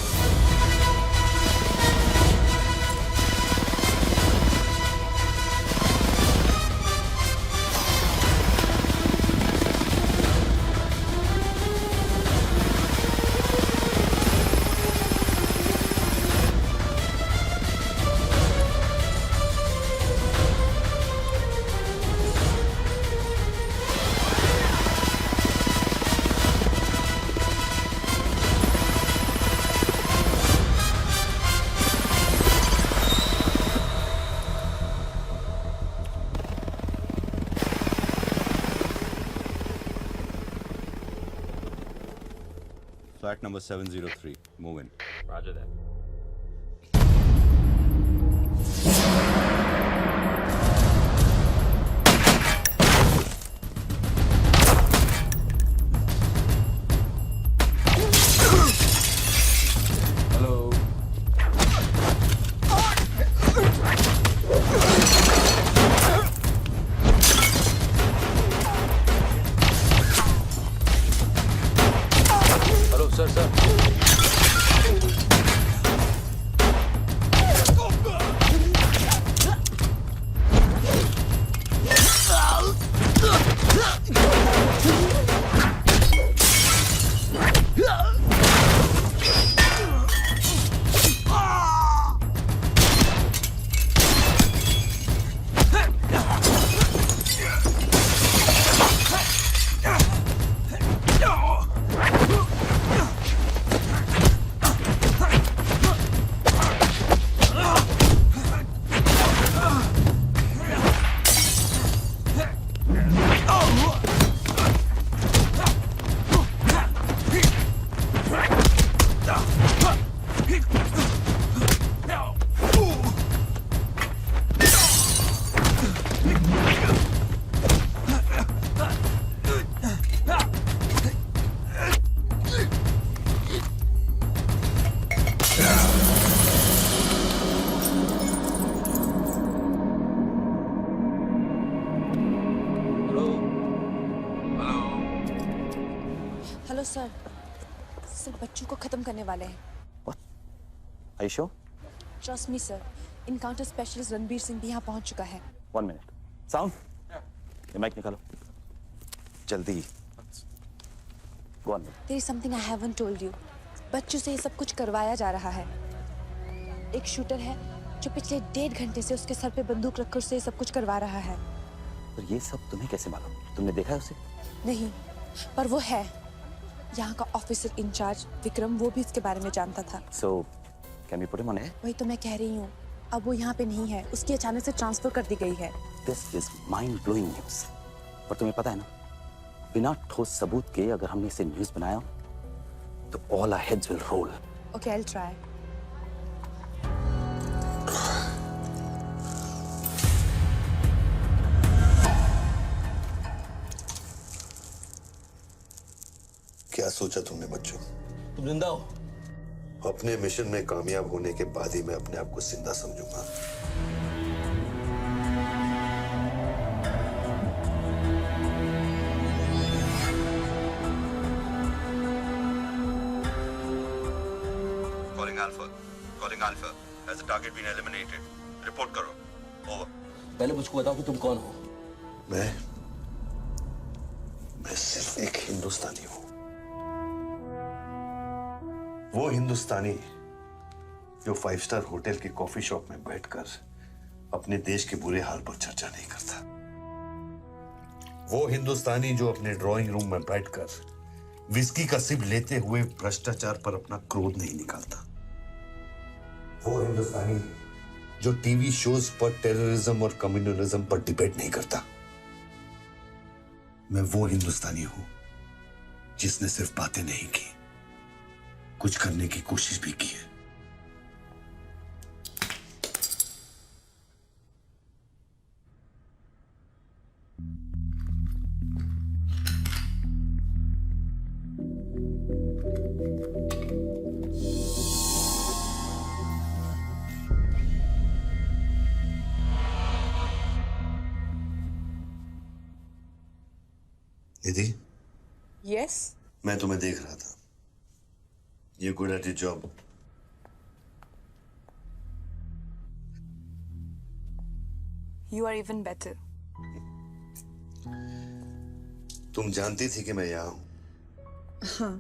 Flat number 703. Move in. Roger that. Hello sir. Sir बच्चों को खत्म करने वाले हैं। Are you sure? Trust me sir. Encounter specialist Ranbir Singh भी यहाँ पहुँच चुका है। 1 minute. Sound? ये माइक निकालो। जल्दी। Go on. There is something I haven't told you. बच्चों से ये सब कुछ करवाया जा रहा है। एक शूटर है जो पिछले 1.5 घंटे से उसके सर पे बंदूक रखकर उससे ये सब कुछ करवा रहा है। पर ये सब तुम्हें कैसे मालूम? तुमने देखा है उसे? नहीं, पर वो है। यहाँ का ऑफिसर इंचार्ज विक्रम वो भी इसके बारे में जानता था। So, can we put him on air? वही तो मैं कह रही हूँ। अब वो यहाँ पे नहीं है, उसकी अचानक से ट्रांसफर कर दी गई है। This is mind-blowing news. पर तुम्हें पता है ना, बिना ठोस सबूत के अगर हमने इसे न्यूज़ बनाया, तो all our heads will roll. Okay, I'll try. क्या सोचा तुमने बच्चों? तुम जिंदा हो? अपने मिशन में कामयाब होने के बाद ही मैं अपने आप को जिंदा समझूंगा। Calling Alpha. Calling Alpha. Has the target been eliminated? Report करो. Over. पहले मुझको बताओ कि तुम कौन हो? मैं सिर्फ एक हिंदुस्तानी हूं। वो हिंदुस्तानी जो 5 स्टार होटल की कॉफी शॉप में बैठकर अपने देश के बुरे हाल पर चर्चा नहीं करता। वो हिंदुस्तानी जो अपने ड्राइंग रूम में बैठकर विस्की का सिप लेते हुए भ्रष्टाचार पर अपना क्रोध नहीं निकालता। वो हिंदुस्तानी जो टीवी शोज पर टेररिज्म और कम्युनलिज्म पर डिबेट नहीं करता। मैं वो हिंदुस्तानी हूं जिसने सिर्फ बातें नहीं की, कुछ करने की कोशिश भी की है। निधि, यस मैं तुम्हें देख रहा था। You're good at your job. You are even better. तुम जानती थी कि मैं यहाँ हूं, हाँ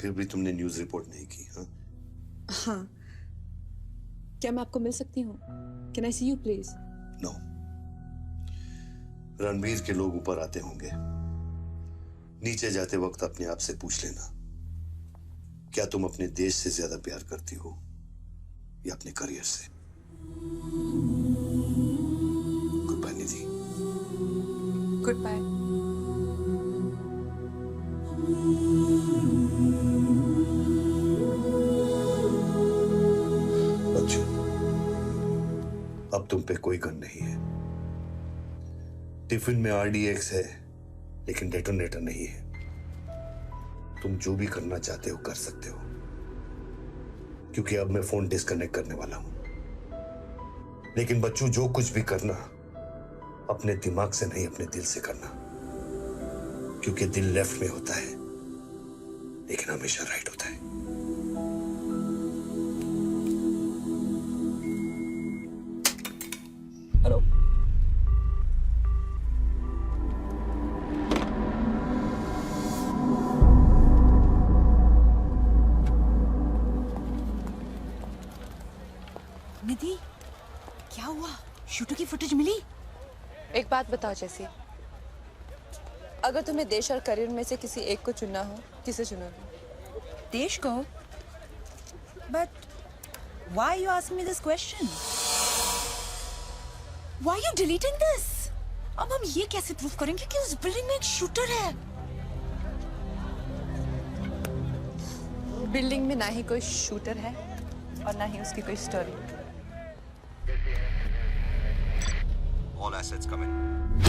फिर भी तुमने न्यूज रिपोर्ट नहीं की। हाँ? हाँ, क्या मैं आपको मिल सकती हूँ? Can I see you please? No. Ranbir के लोग ऊपर आते होंगे, नीचे जाते वक्त अपने आप से पूछ लेना, क्या तुम अपने देश से ज्यादा प्यार करती हो या अपने करियर से? Goodbye Nidhi. Goodbye. बच्चों, अब तुम पे कोई गन नहीं है। टिफिन में RDX है, लेकिन डेटोनेटर नहीं है। तुम जो भी करना चाहते हो कर सकते हो, क्योंकि अब मैं फोन डिस्कनेक्ट करने वाला हूं। लेकिन बच्चों, जो कुछ भी करना अपने दिमाग से नहीं, अपने दिल से करना, क्योंकि दिल लेफ्ट में होता है लेकिन हमेशा राइट होता है। हेलो, निधि, क्या हुआ? शूटर की फुटेज मिली? एक बात बताओ जैसी, अगर तुम्हें देश और करियर में से किसी एक को चुनना हो, किसे चुनोगे? देश को? But why you ask me this question? Why you deleting this? अब हम ये कैसे प्रूव करेंगे कि उस बिल्डिंग में एक शूटर है? बिल्डिंग में ना ही कोई शूटर है और ना ही उसकी कोई story. All assets come in.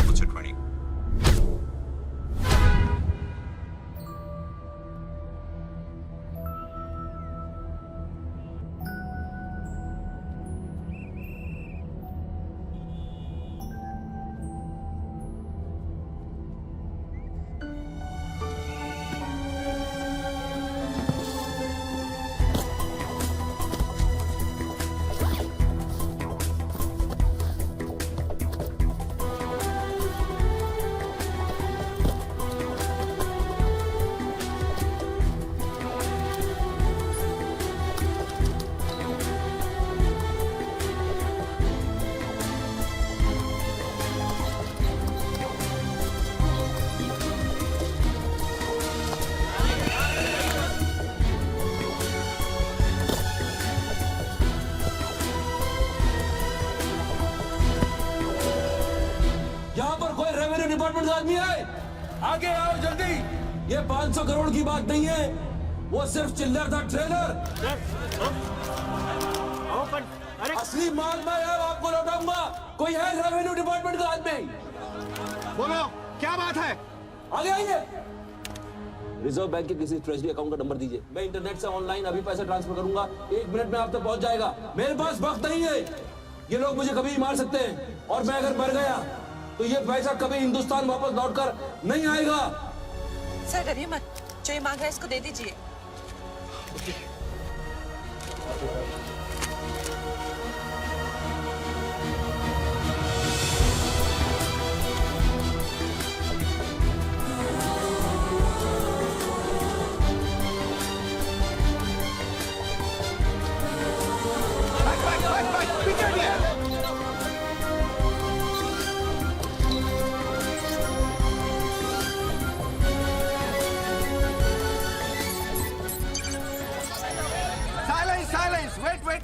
What's your 20? Department का आदमी है, आगे आओ जल्दी। ये 500 करोड़ की बात नहीं है, वो सिर्फ चिल्लर था, ट्रेलर। असली माल मैं आपको लौटाऊंगा। कोई है रेवेन्यू डिपार्टमेंट का आदमी? बोलो, क्या बात है? आगे आइए। रिजर्व बैंक के किसी ट्रेजरी अकाउंट का नंबर दीजिए, मैं इंटरनेट से ऑनलाइन अभी पैसा ट्रांसफर करूंगा, 1 मिनट में आप तक पहुंच जाएगा। मेरे पास वक्त नहीं है, ये लोग मुझे कभी भी मार सकते हैं, और मैं अगर मर गया तो ये पैसा कभी हिंदुस्तान वापस लौटकर नहीं आएगा। सर डरिए मत, जो ये मांग रहा है इसको दे दीजिए।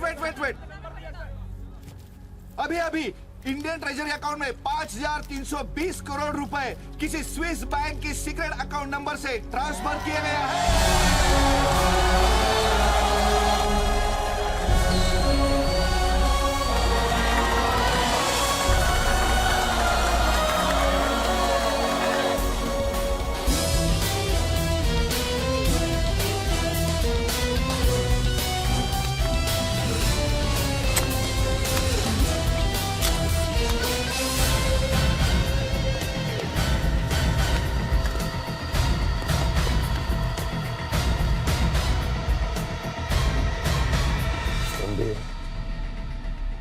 वेट। अभी अभी इंडियन ट्रेजरी अकाउंट में 5,320 करोड़ रुपए किसी स्विस बैंक की सीक्रेट अकाउंट नंबर से ट्रांसफर किए गए हैं।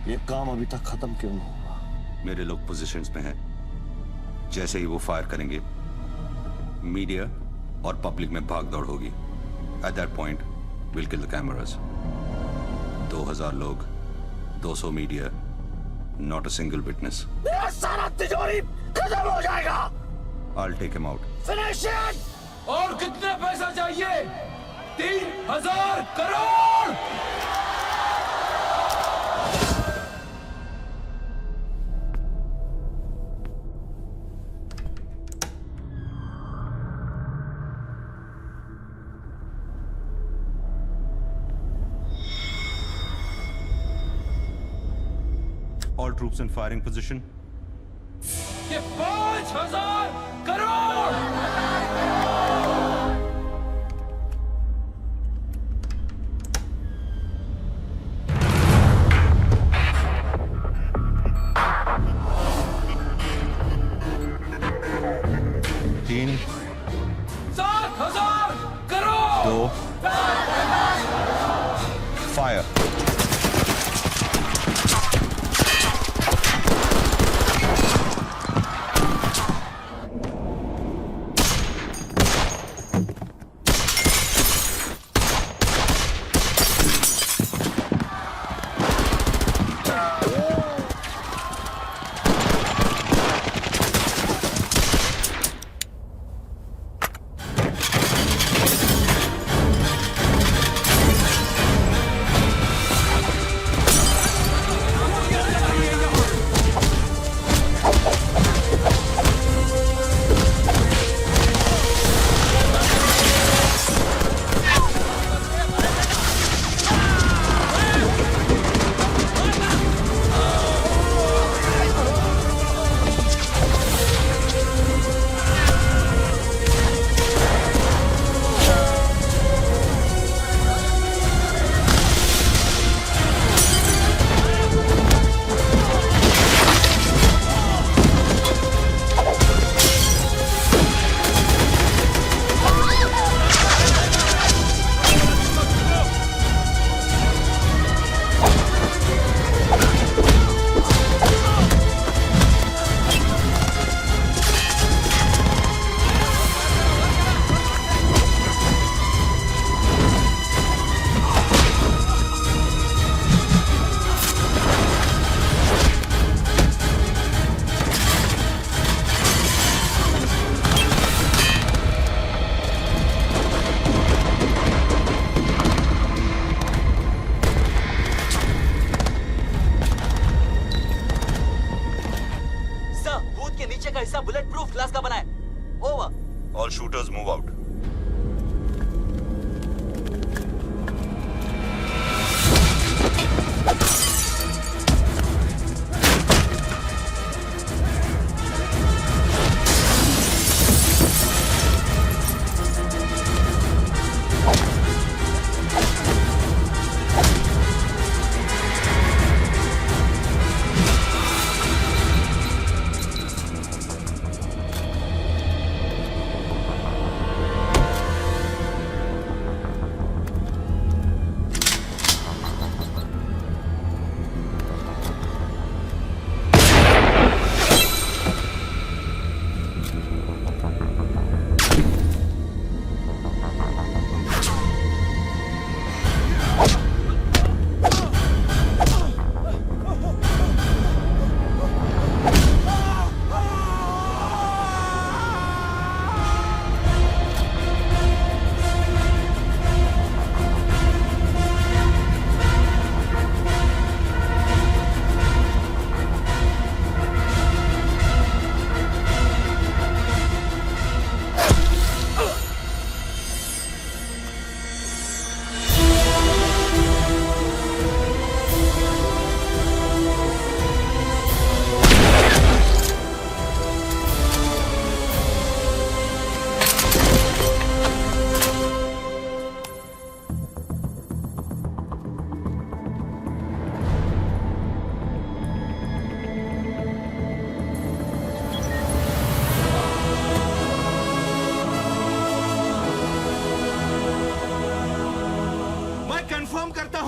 ये काम अभी तक खत्म क्यों नहीं हुआ? मेरे लोग पोजीशंस में हैं। जैसे ही वो फायर करेंगे, मीडिया और पब्लिक में भाग दौड़ होगी। At that point will kill the cameras. 2000 लोग, 200 media, not a single witness. मेरा सारा तिजोरी खत्म हो जाएगा। I'll take him out. Finish it. और कितना पैसा चाहिए? 3,000 crore. All troops in firing position. ये 5,000 करोड़। तीन, 7,000 करोड़। 2, फायर।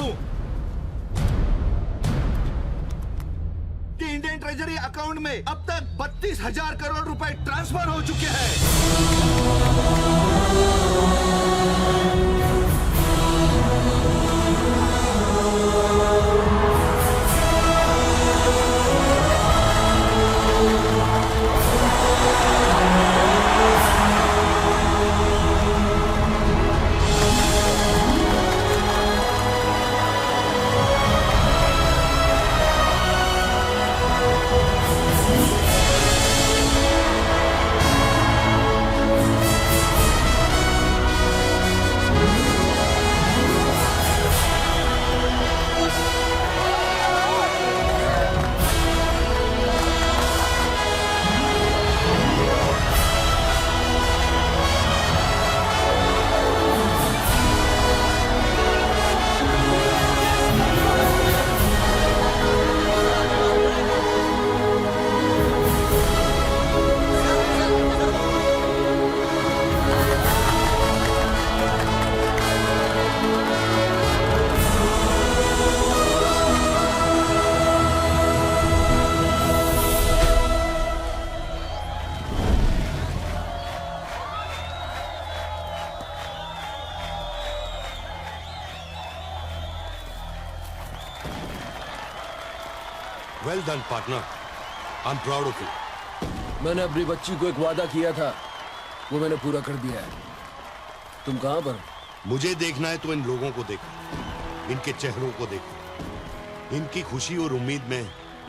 हूं कि इंडियन ट्रेजरी अकाउंट में अब तक 32,000 करोड़ रुपए ट्रांसफर हो चुके हैं। Well done, partner. I'm proud of you. मैंने अपनी बच्ची को एक वादा किया था, वो मैंने पूरा कर दिया है। तुम कहां पर? मुझे देखना है तो इन लोगों को देखो, इनके चेहरों को देखो, इनकी खुशी और उम्मीद में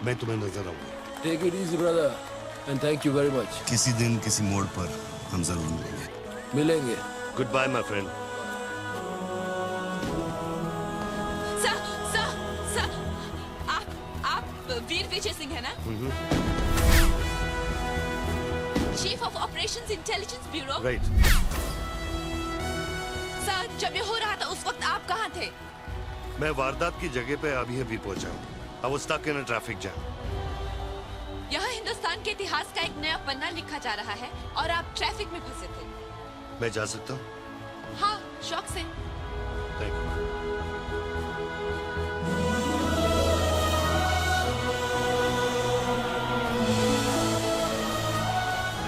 मैं तुम्हें नजर आऊंगा। Take it easy, brother, and thank you very much. किसी दिन किसी मोड़ पर हम जरूर मिलेंगे। मिलेंगे। Goodbye, my friend. सर, आप वीर विजय सिंह है ना? Chief of operations intelligence bureau. Right. Sir, जब ये हो रहा था उस वक्त आप कहाँ थे? मैं वारदात की जगह पे अभी पहुंचा हूँ। I was stuck in a traffic jam. यहाँ हिंदुस्तान के इतिहास का एक नया पन्ना लिखा जा रहा है और आप ट्रैफिक में फंसे थे। मैं जा सकता हूँ? हाँ, शौक से। Thank you.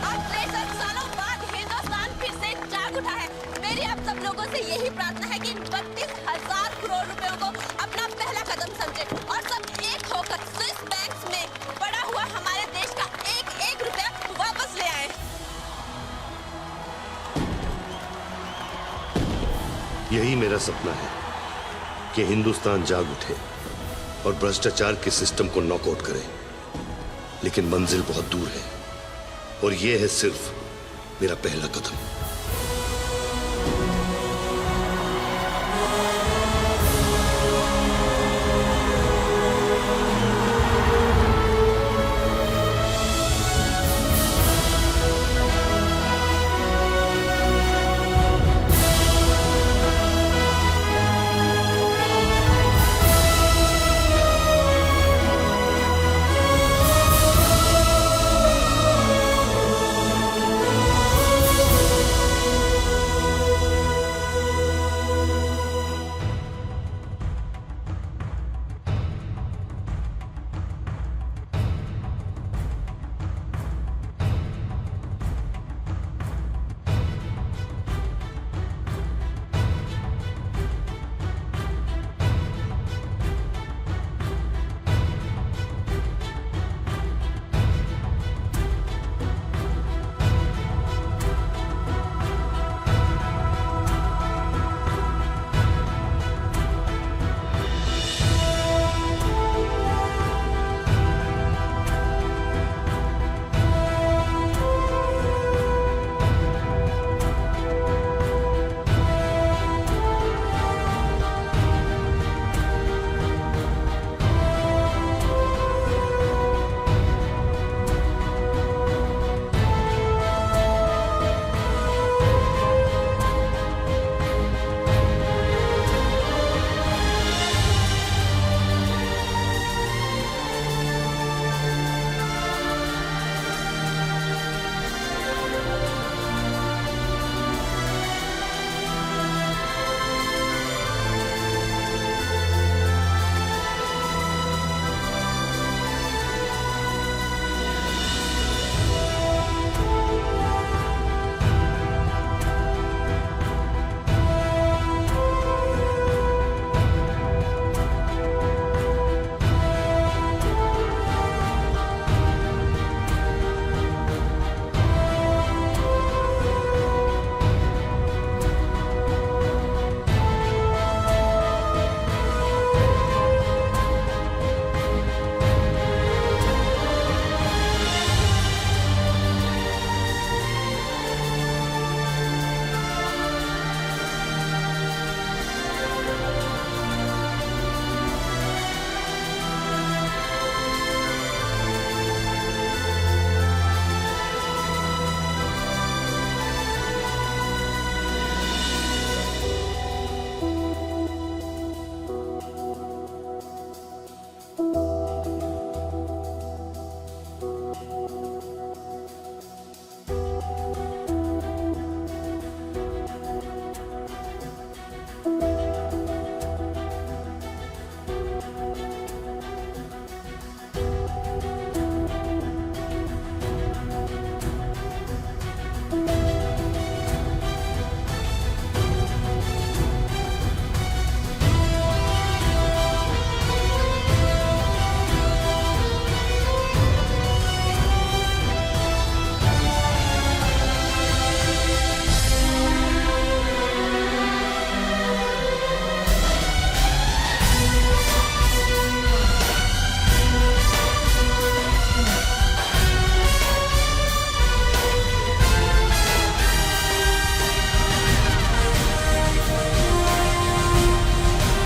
आज 63 सालों बाद हिंदुस्तान फिर से जाग उठा है। मेरी आप सब लोगों से यही प्रार्थना है कि 32,000 करोड़ रुपयों को अपना पहला कदम समझे और सब एक होकर स्विस बैंक्स में पड़ा हुआ हमारे देश का एक रुपया वापस ले आए। यही मेरा सपना है कि हिंदुस्तान जाग उठे और भ्रष्टाचार के सिस्टम को नॉकआउट करे, लेकिन मंजिल बहुत दूर है और यह है सिर्फ मेरा पहला कदम।